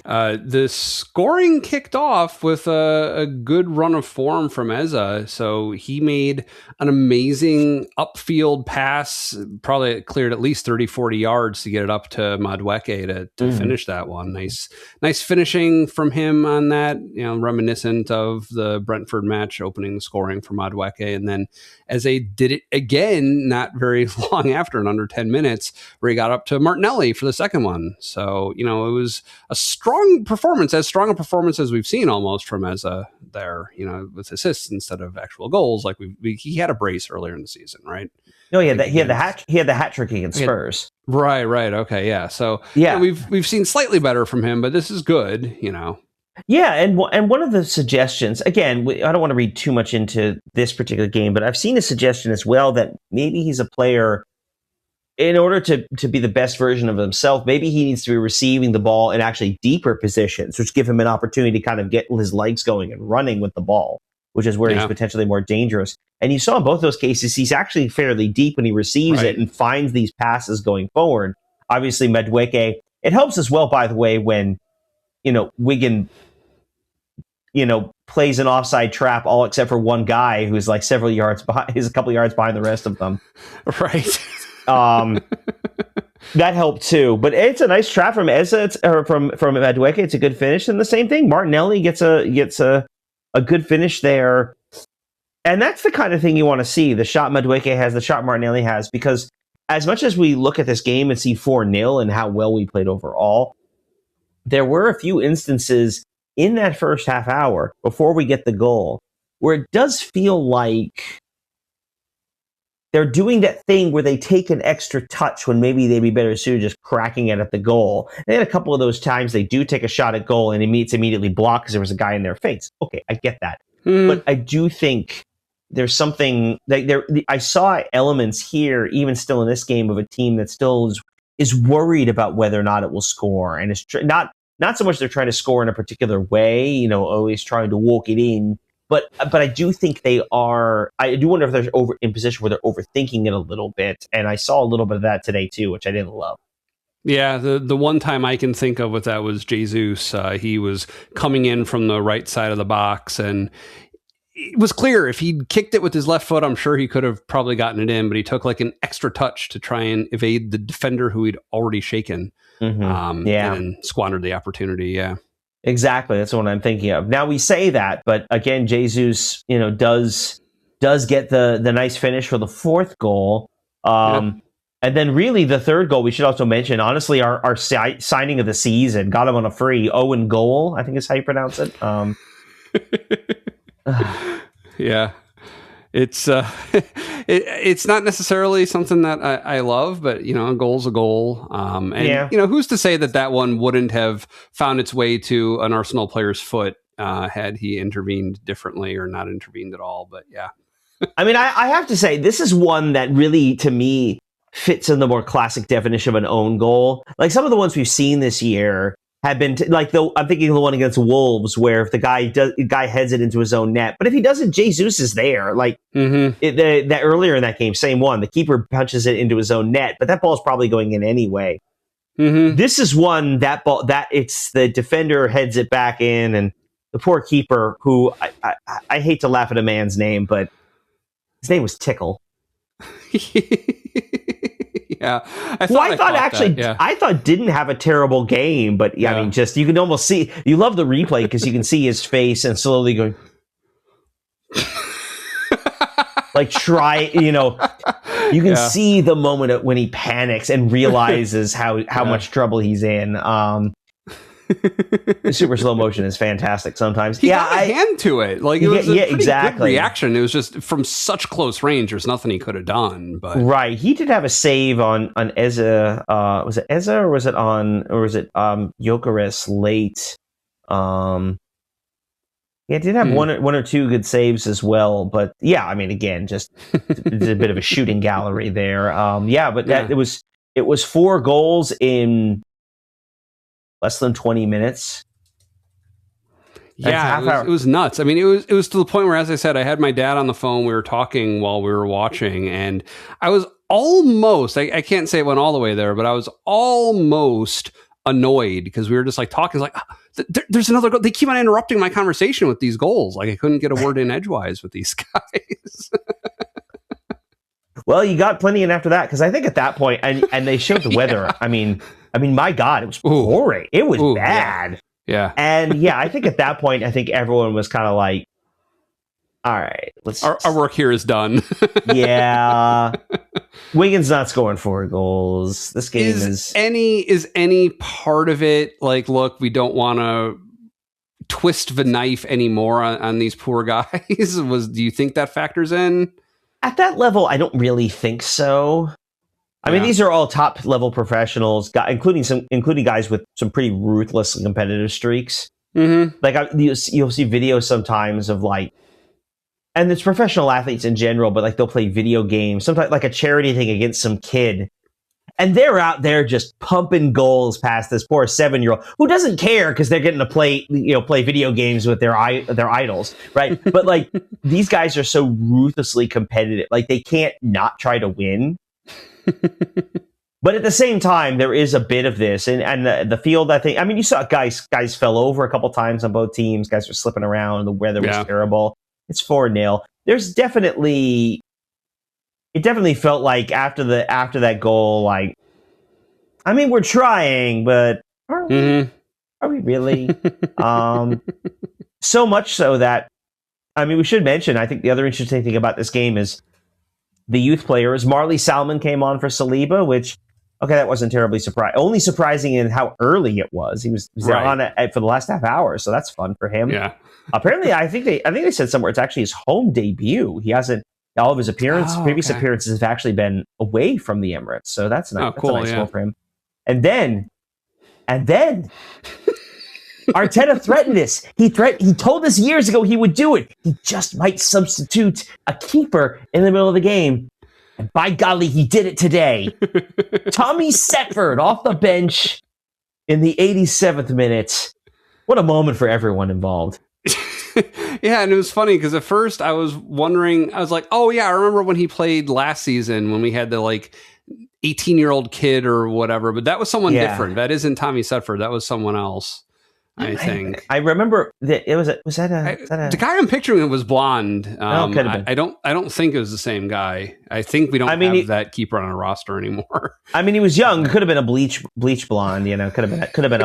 The scoring kicked off with a good run of form from Eze. So he made an amazing upfield pass, probably cleared at least 30, 40 yards to get it up to Madueke to finish that one. Nice finishing from him on that, reminiscent of the Brentford match opening scoring for Madueke. And then Eze did it again, not very long after, in under 10 minutes, where he got up to Martinelli for the second one. So, it was a strong performance, as strong a performance as we've seen almost from Eze there, with assists instead of actual goals. Like he had a brace earlier in the season, right? No, he had the hat trick against Spurs. Right. Okay. Yeah. So we've seen slightly better from him, but this is good, Yeah, and one of the suggestions, again, I don't want to read too much into this particular game, but I've seen a suggestion as well that maybe he's a player, in order to be the best version of himself, maybe he needs to be receiving the ball in actually deeper positions, which give him an opportunity to kind of get his legs going and running with the ball, which is where he's potentially more dangerous. And you saw in both those cases, he's actually fairly deep when he receives it and finds these passes going forward. Obviously, Madueke, it helps as well, by the way, when, Wigan, plays an offside trap all except for one guy who's like several yards behind, he's a couple yards behind the rest of them. Right. That helped too, but it's a nice trap from Eze from Madueke. It's a good finish, and the same thing. Martinelli gets a good finish there, and that's the kind of thing you want to see. The shot Madueke has, the shot Martinelli has, because as much as we look at this game and see 4-0 and how well we played overall, there were a few instances in that first half hour before we get the goal where it does feel like they're doing that thing where they take an extra touch when maybe they'd be better suited just cracking it at the goal. And then a couple of those times they do take a shot at goal and it's immediately blocked because there was a guy in their face. Okay, I get that. But I do think there's something like I saw elements here, even still in this game, of a team that still is worried about whether or not it will score. And it's not so much they're trying to score in a particular way, always trying to walk it in. But I do think they are. I do wonder if they're in position where they're overthinking it a little bit, and I saw a little bit of that today too, which I didn't love. Yeah, the one time I can think of with that was Jesus. He was coming in from the right side of the box, and it was clear if he'd kicked it with his left foot, I'm sure he could have probably gotten it in. But he took like an extra touch to try and evade the defender who he'd already shaken, and squandered the opportunity. Yeah. Exactly. That's what I'm thinking of. Now we say that, but again, Jesus, does get the nice finish for the fourth goal. And then really the third goal, we should also mention, honestly, our signing of the season, got him on a free. Owen Goal, I think is how you pronounce it. Yeah. It's it's not necessarily something that I love, but a goal's a goal. Who's to say that one wouldn't have found its way to an Arsenal player's foot had he intervened differently or not intervened at all? But yeah, I mean, I have to say this is one that really, to me, fits in the more classic definition of an own goal. Like some of the ones we've seen this year have been I'm thinking of the one against Wolves where if the guy heads it into his own net, but if he doesn't, Jesus is there. Like that earlier in that game, same one, the keeper punches it into his own net, but that ball is probably going in anyway. This is one that ball that it's the defender heads it back in, and the poor keeper, who I hate to laugh at a man's name, but his name was Tickle. Yeah, I thought didn't have a terrible game, but I mean, just you can almost see. You love the replay because you can see his face and slowly going. like try, you can see the moment when he panics and realizes how much trouble he's in. Super slow motion is fantastic sometimes. He got a hand to it. Like, it was a pretty good reaction. It was just from such close range. There's nothing he could have done. But right, he did have a save on Eze. Was it Eze or was it Gyökeres late? Yeah, it did have one or two good saves as well. But yeah, I mean, again, just it's a bit of a shooting gallery there. It was 4 goals in less than 20 minutes. Yeah, it was nuts. I mean, it was to the point where, as I said, I had my dad on the phone. We were talking while we were watching, and I was almost, I can't say it went all the way there, but I was almost annoyed because we were just like talking like, there's another goal. They keep on interrupting my conversation with these goals. Like, I couldn't get a word in edgewise with these guys. Well, you got plenty in after that, because I think at that point, and they showed the weather. Yeah. I mean, my God, it was pouring. It was bad. Yeah. And yeah, I think at that point, I think everyone was kind of like, all right, our work here is done. Yeah. Wigan's not scoring 4 goals. This game is any part of it like, look, we don't want to twist the knife anymore on these poor guys? Do you think that factors in? At that level, I don't really think so. I mean, these are all top level professionals, including guys with some pretty ruthless and competitive streaks. Mm-hmm. Like you'll see videos sometimes of like, and it's professional athletes in general, but like they'll play video games, sometimes like a charity thing against some kid, and they're out there just pumping goals past this poor 7-year-old who doesn't care because they're getting to play video games with their idols, right? But like these guys are so ruthlessly competitive, like they can't not try to win. But at the same time, there is a bit of this, and the field, I think. I mean, you saw guys fell over a couple times on both teams. Guys were slipping around. The weather was terrible. It's 4-0. There's definitely, it definitely felt like after that goal, like, I mean, we're trying, but are we really? So much so that, I mean, we should mention, I think the other interesting thing about this game is the youth players. Marley Salmon came on for Saliba, which, okay, that wasn't terribly surprising. Only surprising in how early it was. He was there on for the last half hour, so that's fun for him. Yeah. Apparently, I think they said somewhere it's actually his home debut. He hasn't, all of his previous appearances have actually been away from the Emirates, so that's nice. That's a nice goal for him. And then Arteta threatened this. He told us years ago he would do it. He just might substitute a keeper in the middle of the game. And by golly, he did it today. Tommy Setford off the bench in the 87th minute. What a moment for everyone involved. Yeah, and it was funny because at first I was wondering, I was like, oh yeah, I remember when he played last season when we had the like 18-year-old kid or whatever, but that was someone different. That isn't Tommy Setford. That was someone else. I think I remember that it was the guy I'm picturing was blonde. Could have been. I don't think it was the same guy. I think we don't have that keeper on our roster anymore. I mean, he was young. It could have been a bleach blonde. You know, could have been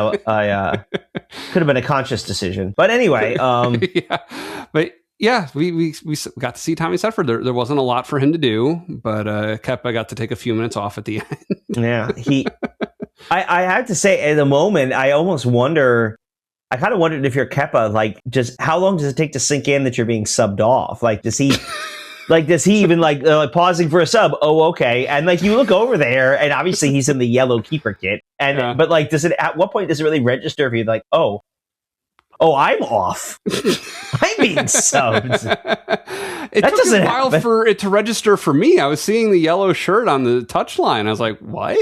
a conscious decision. But anyway, we got to see Tommy Setford. There wasn't a lot for him to do, but Kepa got to take a few minutes off at the end. Yeah, I have to say, at the moment, I almost wonder. I kind of wondered if you're Kepa, like, just how long does it take to sink in that you're being subbed off? Like, does he even like pausing for a sub? Oh, okay. And like, you look over there, and obviously he's in the yellow keeper kit. And but like, at what point does it really register for you? Like, oh, I'm off. I'm being subbed. It took a while for it to register for me. I was seeing the yellow shirt on the touchline. I was like, what?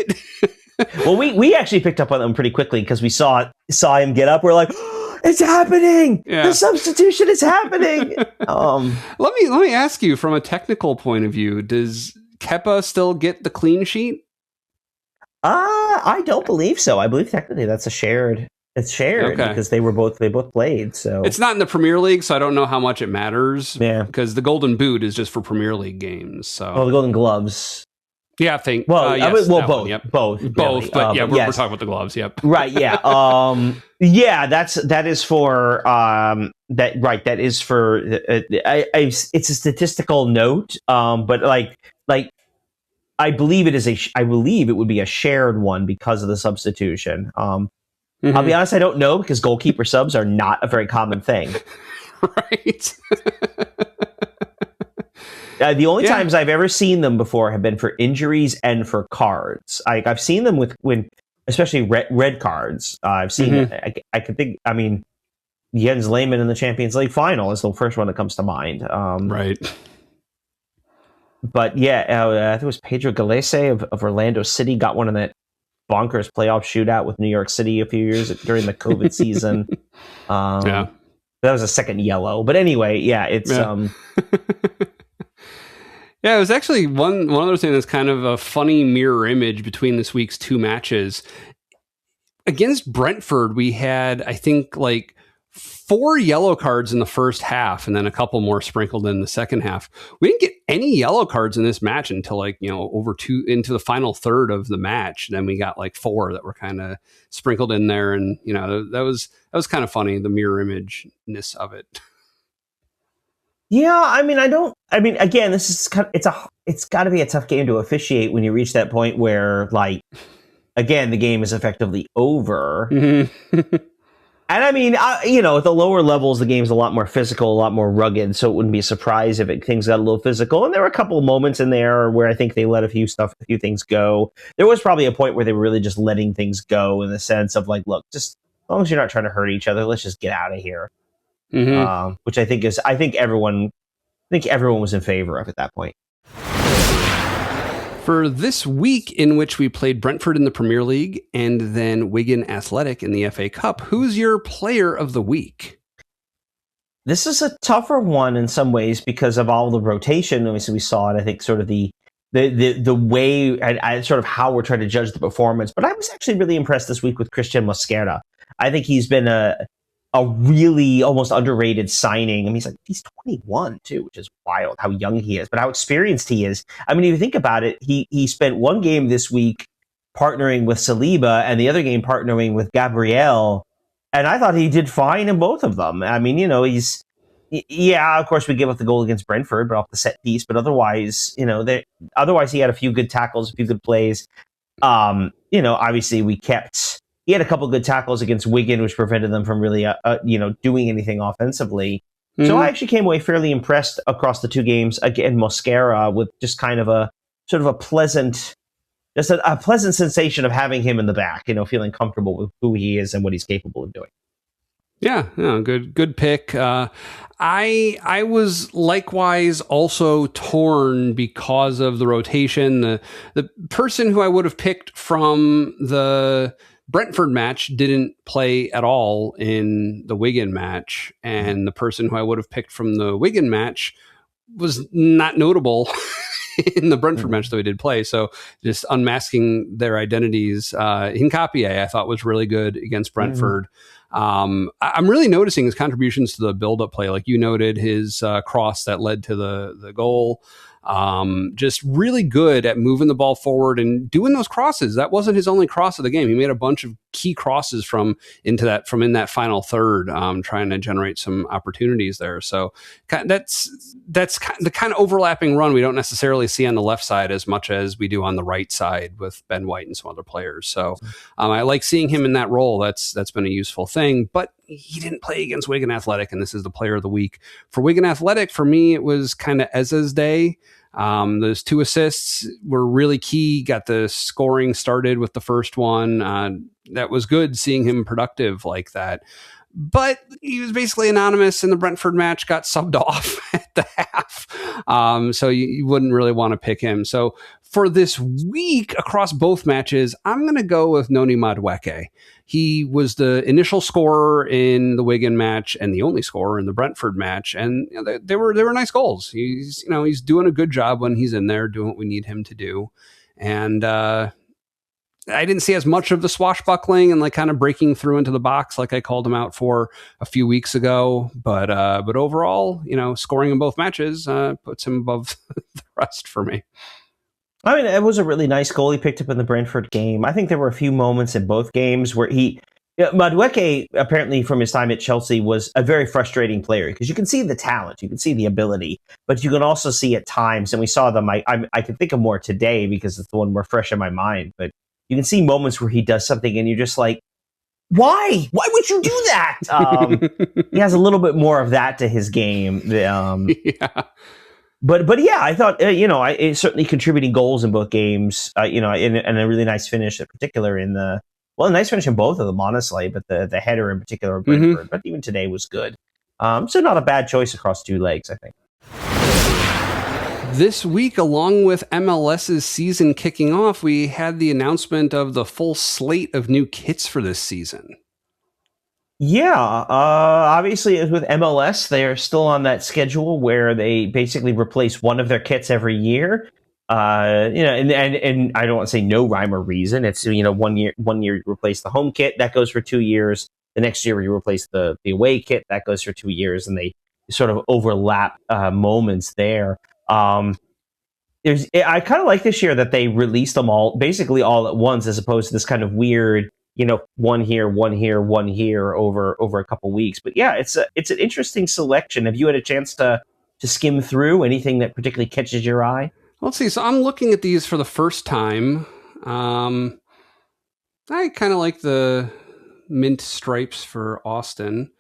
Well, we actually picked up on them pretty quickly because we saw him get up. We're like, oh, it's happening! Yeah. The substitution is happening. Let me ask you, from a technical point of view, does Kepa still get the clean sheet? I don't believe so. I believe technically that's shared because they both played. So it's not in the Premier League, so I don't know how much it matters. Yeah, because the Golden Boot is just for Premier League games. So the Golden Gloves. Yeah, I think. Well, yes, both. One, yep. Both. Really. But we're talking about the gloves. Yep. Right. Yeah. That is for that is for it's a statistical note, but like I believe it would be a shared one because of the substitution. I'll be honest, I don't know, because goalkeeper subs are not a very common thing. Right. The only times I've ever seen them before have been for injuries and for cards. I've seen them when especially red cards. I've seen I could think. I mean, Jens Lehmann in the Champions League final is the first one that comes to mind. Right. But I think it was Pedro Galese of Orlando City got one in that bonkers playoff shootout with New York City a few years during the COVID season. That was a second yellow. But anyway, it's... Yeah, it was actually one other thing that's kind of a funny mirror image between this week's two matches. Against Brentford, we had, I think, like 4 yellow cards in the first half, and then a couple more sprinkled in the second half. We didn't get any yellow cards in this match until into the final third of the match. Then we got like 4 that were kind of sprinkled in there, and that was kind of funny, the mirror image-ness of it. Yeah, again, this is it's got to be a tough game to officiate when you reach that point where, like, again, the game is effectively over. And I mean, at the lower levels, the game's a lot more physical, a lot more rugged, so it wouldn't be a surprise if things got a little physical. And there were a couple of moments in there where I think they let a few things go. There was probably a point where they were really just letting things go, in the sense of, like, look, just as long as you're not trying to hurt each other, let's just get out of here. Which I think everyone was in favor of at that point. For this week, in which we played Brentford in the Premier League and then Wigan Athletic in the FA Cup, who's your player of the week? This is a tougher one in some ways because of all the rotation. Obviously, we saw it. I think sort of the way and sort of how we're trying to judge the performance. But I was actually really impressed this week with Christian Mosquera. I think he's been a really almost underrated signing. I mean, he's 21 too, which is wild how young he is, but how experienced he is. I mean, if you think about it, he spent one game this week partnering with Saliba and the other game partnering with Gabriel, and I thought he did fine in both of them. I mean, of course we give up the goal against Brentford, but off the set piece. But otherwise, otherwise he had a few good tackles, a few good plays. Obviously he had a couple good tackles against Wigan, which prevented them from really, doing anything offensively. So I actually came away fairly impressed across the two games. Again, Mosquera, with just kind of a sort of a pleasant sensation of having him in the back, feeling comfortable with who he is and what he's capable of doing. Yeah, good pick. I was likewise also torn because of the rotation. The person who I would have picked from the Brentford match didn't play at all in the Wigan match, and the person who I would have picked from the Wigan match was not notable in the Brentford match that we did play. So just unmasking their identities. Hincapié, I thought, was really good against Brentford. I'm really noticing his contributions to the build-up play. Like you noted, his cross that led to the goal. Just really good at moving the ball forward and doing those crosses. That wasn't his only cross of the game. He made a bunch of key crosses from in that final third, trying to generate some opportunities there. So that's the kind of overlapping run we don't necessarily see on the left side as much as we do on the right side with Ben White and some other players. So I like seeing him in that role. That's been a useful thing, but he didn't play against Wigan Athletic, and this is the player of the week. For Wigan Athletic, for me, it was kind of Eze's day. Those 2 assists were really key, got the scoring started with the first one. That was good seeing him productive like that. But he was basically anonymous in the Brentford match, got subbed off at the half. So you wouldn't really want to pick him. So for this week across both matches, I'm going to go with Noni Madueke. He was the initial scorer in the Wigan match and the only scorer in the Brentford match. And they were nice goals. He's doing a good job when he's in there, doing what we need him to do. And, I didn't see as much of the swashbuckling and like kind of breaking through into the box like I called him out for a few weeks ago. But overall, scoring in both matches puts him above the rest for me. I mean, it was a really nice goal he picked up in the Brentford game. I think there were a few moments in both games where he Yeah, Madueke, apparently from his time at Chelsea, was a very frustrating player because you can see the talent, you can see the ability, but you can also see at times, and we saw them. I can think of more today because it's the one more fresh in my mind. But you can see moments where he does something, and you're just like, "Why? Why would you do that?" He has a little bit more of that to his game. Yeah. But yeah, I thought certainly contributing goals in both games. And a really nice finish, in particular in the. Well, a nice finish in both of them, honestly, but the header in particular of Brentford, but even today was good. So not a bad choice across two legs, I think. This week, along with MLS's season kicking off, we had the announcement of the full slate of new kits for this season. Yeah, obviously with MLS, they are still on that schedule where they basically replace one of their kits every year. And I don't want to say no rhyme or reason. It's 1 year you replace the home kit, that goes for 2 years. The next year you replace the away kit, that goes for 2 years, and they sort of overlap moments there. I kind of like this year that they released them basically all at once, as opposed to this kind of weird, one here, one here, one here over a couple weeks. But yeah, it's an interesting selection. Have you had a chance to skim through anything that particularly catches your eye? Let's see. So I'm looking at these for the first time. I kind of like the mint stripes for Austin.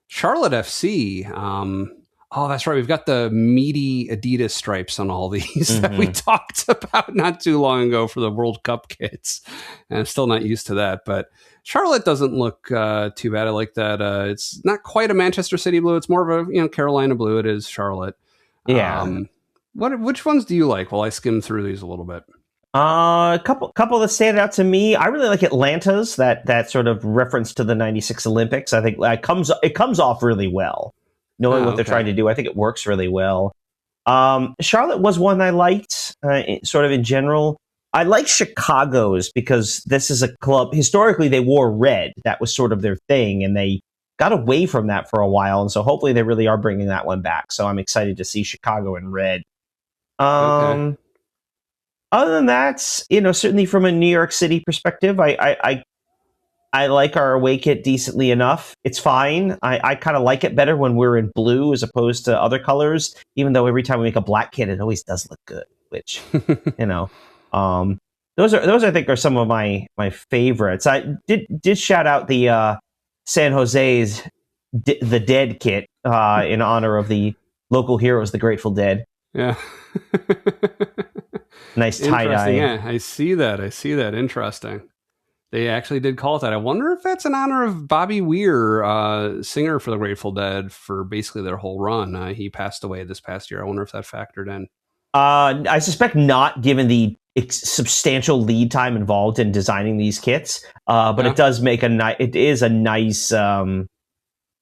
Charlotte FC. Oh, that's right. We've got the meaty Adidas stripes on all these that we talked about not too long ago for the World Cup kits. And I'm still not used to that. But Charlotte doesn't look too bad. I like that. It's not quite a Manchester City blue. It's more of a Carolina blue. It is Charlotte. Yeah. Which ones do you like? While I skim through these a little bit. A couple that stand out to me. I really like Atlanta's that sort of reference to the '96 Olympics. I think it comes off really well, knowing what they're trying to do. I think it works really well. Charlotte was one I liked, sort of in general. I like Chicago's because this is a club. Historically, they wore red. That was sort of their thing, and they got away from that for a while. And so hopefully they really are bringing that one back. So I'm excited to see Chicago in red. Other than that, certainly from a New York City perspective, I like our away kit decently enough. It's fine. I kind of like it better when we're in blue as opposed to other colors, even though every time we make a black kit, it always does look good, which, those I think are some of my favorites. I did shout out the San Jose's the Dead kit in honor of the local heroes, the Grateful Dead. Yeah. Nice tie-dye. Yeah, I see that. Interesting. They actually did call it that. I wonder if that's in honor of Bobby Weir, singer for the Grateful Dead, for basically their whole run. He passed away this past year. I wonder if that factored in. I suspect not, given the substantial lead time involved in designing these kits. But it does make it is a nice.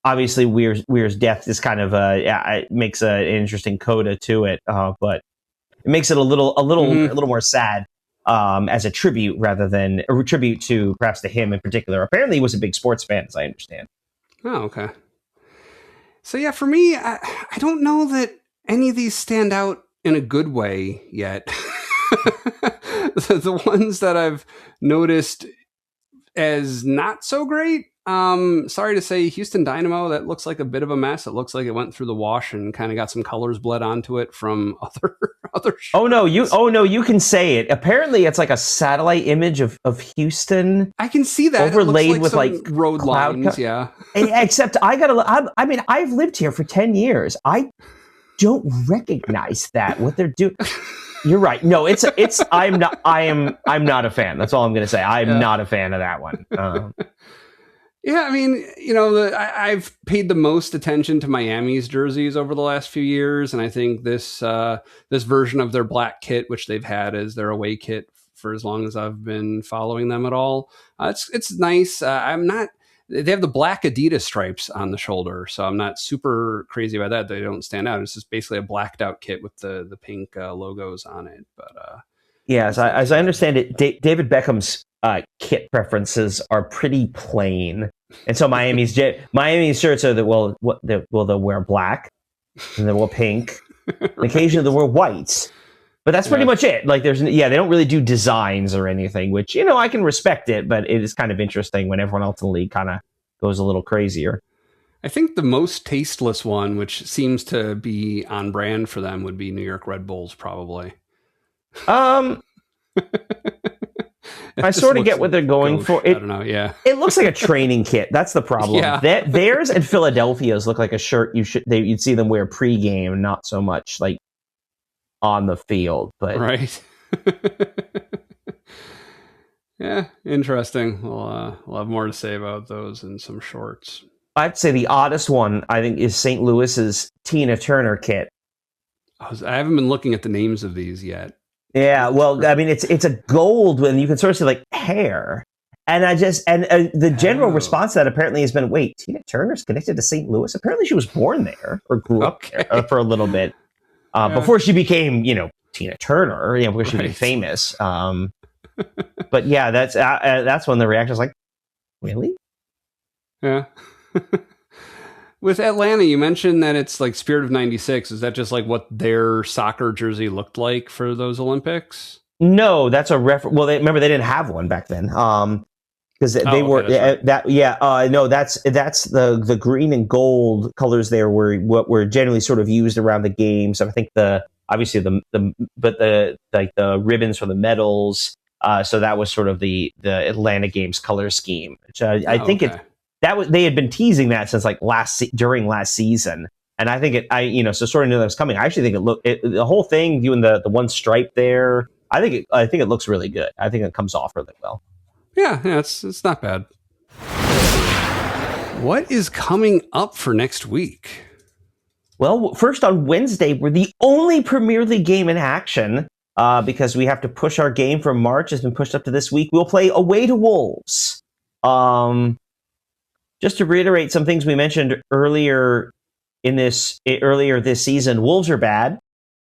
Obviously, Weir's death is kind of it makes an interesting coda to it, but it makes it a little more sad as a tribute rather than a tribute to perhaps to him in particular. Apparently, he was a big sports fan, as I understand. Oh, okay. So yeah, for me, I don't know that any of these stand out in a good way yet. The ones that I've noticed as not so great. Sorry to say, Houston Dynamo, that looks like a bit of a mess. It looks like it went through the wash and kind of got some colors bled onto it from other shirts. Oh no, you can say it. Apparently it's like a satellite image of Houston. I can see that overlaid with like road lines, yeah. Except I've lived here for 10 years. I don't recognize that, what they're doing. You're right. No, I'm not a fan. That's all I'm going to say. I'm not a fan of that one. Yeah, I mean, I've paid the most attention to Miami's jerseys over the last few years, and I think this version of their black kit, which they've had as their away kit for as long as I've been following them at all, it's nice. They have the black Adidas stripes on the shoulder, so I'm not super crazy about that. They don't stand out. It's just basically a blacked out kit with the pink logos on it. But as I understand it, David Beckham's kit preferences are pretty plain, and so Miami's shirts are they'll wear black, and then we'll pink, and occasionally they'll wear white. But that's pretty much it. Like, they don't really do designs or anything, which, I can respect it, but it is kind of interesting when everyone else in the league kind of goes a little crazier. I think the most tasteless one, which seems to be on brand for them, would be New York Red Bulls, probably. I sort of get what they're going for. I don't know. Yeah, it looks like a training kit. That's the problem. Yeah. Theirs and Philadelphia's look like a shirt you'd see them wear pregame, not so much like on the field. But right. Yeah, interesting. We'll have more to say about those in some shorts. I'd say the oddest one, I think, is St. Louis's Tina Turner kit. I haven't been looking at the names of these yet. Yeah, well, I mean, it's a gold, and you can sort of see like hair, and the general response to that apparently has been, wait, Tina Turner's connected to St. Louis? Apparently, she was born there or grew up there for a little bit before she became, Tina Turner, before she became famous. But yeah, that's when the reaction is like, really? Yeah. With Atlanta, you mentioned that it's like Spirit of 96. Is that just like what their soccer jersey looked like for those Olympics? No, that's a reference. Well, remember they didn't have one back then. Because they were right. No, that's the green and gold colors there were what were generally sort of used around the games. I think the ribbons for the medals. So that was sort of the Atlanta games color scheme, which I think they had been teasing that since like during last season, and I think so sort of knew that was coming. I actually think the whole thing, viewing the one stripe there, I think it looks really good. I think it comes off really well. Yeah, it's not bad. What is coming up for next week? Well, first on Wednesday, we're the only Premier League game in action because we have to push our game from March. Has been pushed up to this week. We'll play away to Wolves. Just to reiterate some things we mentioned earlier this season, Wolves are bad.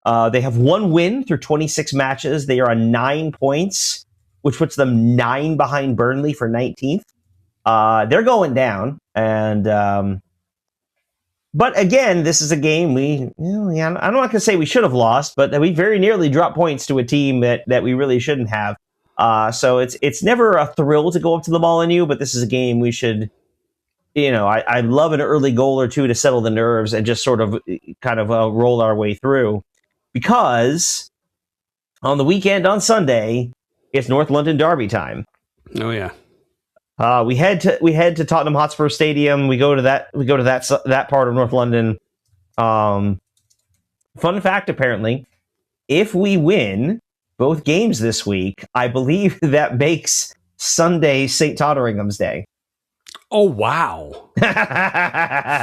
They have one win through 26 matches. They are on 9 points, which puts them 9 behind Burnley for 19th. They're going down, and but again, this is a game I'm not going to say we should have lost, but we very nearly dropped points to a team that we really shouldn't have. So it's never a thrill to go up to the Molineux, but this is a game we should. I love an early goal or two to settle the nerves and just sort of kind of roll our way through, because on the weekend on Sunday it's North London derby time. Oh yeah. We head to Tottenham Hotspur Stadium. We go to that part of North London. Fun fact, apparently, if we win both games this week, I believe that makes Sunday St. Totteringham's Day. Oh, wow.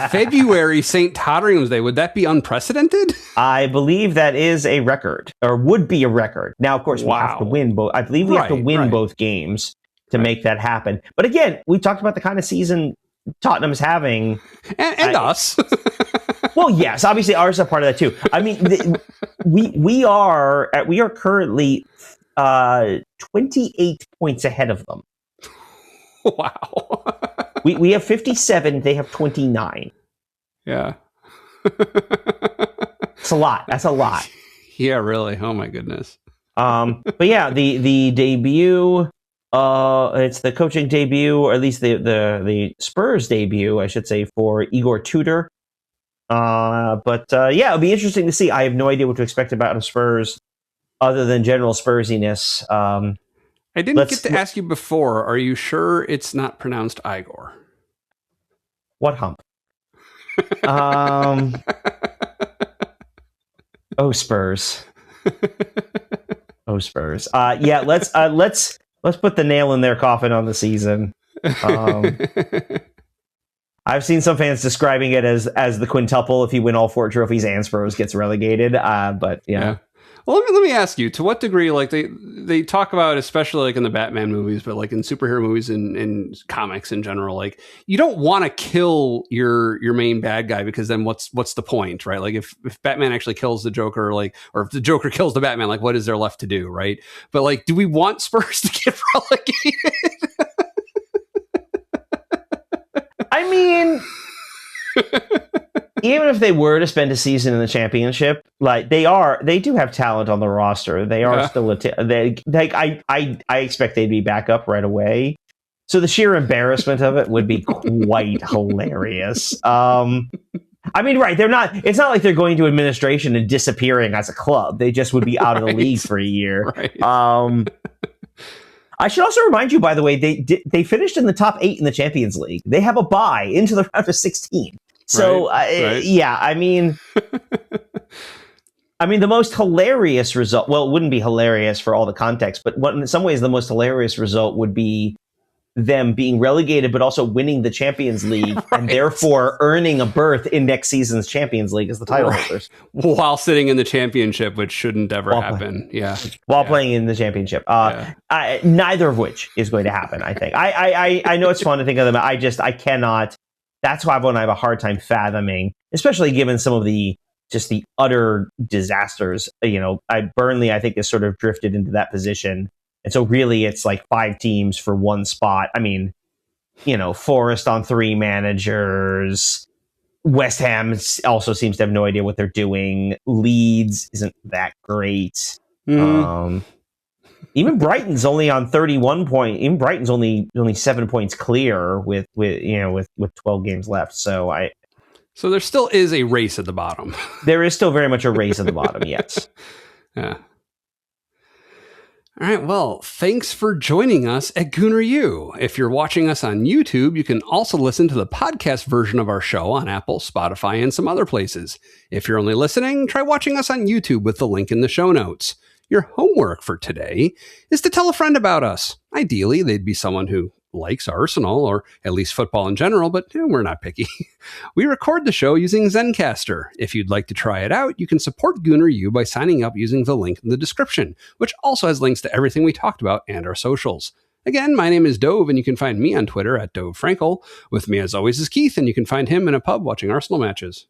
February St. Totteringham's Day. Would that be unprecedented? I believe that is a record, or would be a record. Now, of course, we have to win both. I believe we have to win both games to make that happen. But again, we talked about the kind of season Tottenham's having. And us. Well, yes, obviously ours are part of that too. I mean, we are currently 28 points ahead of them. Wow. We have 57. They have 29. Yeah. It's a lot. That's a lot. Yeah, really. Oh my goodness. But yeah, the debut. It's the coaching debut, or at least the Spurs debut, I should say, for Igor Tudor. But yeah, it'll be interesting to see. I have no idea what to expect about Spurs, other than general Spursiness. I didn't get to ask you before. Are you sure it's not pronounced Igor? What hump? Oh, Spurs. Oh, Spurs. Yeah, let's put the nail in their coffin on the season. I've seen some fans describing it as the quintuple. If you win all 4 trophies and Spurs gets relegated. But yeah. Well, let me ask you, to what degree, like they talk about, especially like in the Batman movies, but like in superhero movies and comics in general, like you don't want to kill your main bad guy, because then what's the point, right? Like if Batman actually kills the Joker, or if the Joker kills the Batman, like what is there left to do, right? But like, do we want Spurs to get relegated? I mean, even if they were to spend a season in the championship, like they do have talent on the roster. They are still I expect they'd be back up right away. So the sheer embarrassment of it would be quite hilarious. I mean, right? They're not. It's not like they're going to administration and disappearing as a club. They just would be out of the league for a year. Right. I should also remind you, by the way, they finished in the top 8 in the Champions League. They have a bye into the round of 16. So, yeah, I mean, the most hilarious result. Well, it wouldn't be hilarious for all the context, but in some ways, the most hilarious result would be them being relegated, but also winning the Champions League and therefore earning a berth in next seas's Champions League as the title holders. While sitting in the championship, which shouldn't ever happen. While playing in the championship. Neither of which is going to happen, I think. I know it's fun to think of them. I cannot. That's why I have a hard time fathoming, especially given some of the utter disasters. Burnley, I think, has sort of drifted into that position. And so really it's like 5 teams for one spot. I mean, Forest on 3 managers. West Ham also seems to have no idea what they're doing. Leeds isn't that great. Even Brighton's only on 31 points. Even Brighton's only 7 points clear with 12 games left. So there still is a race at the bottom. There is still very much a race at the bottom, yes. Yeah. All right, well, thanks for joining us at Gooner U. If you're watching us on YouTube, you can also listen to the podcast version of our show on Apple, Spotify, and some other places. If you're only listening, try watching us on YouTube with the link in the show notes. Your homework for today is to tell a friend about us. Ideally, they'd be someone who likes Arsenal, or at least football in general, but we're not picky. We record the show using Zencastr. If you'd like to try it out, you can support Gooner U by signing up using the link in the description, which also has links to everything we talked about and our socials. Again, my name is Dove, and you can find me on Twitter at Dove Frankel. With me, as always, is Keith, and you can find him in a pub watching Arsenal matches.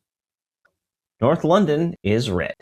North London is red.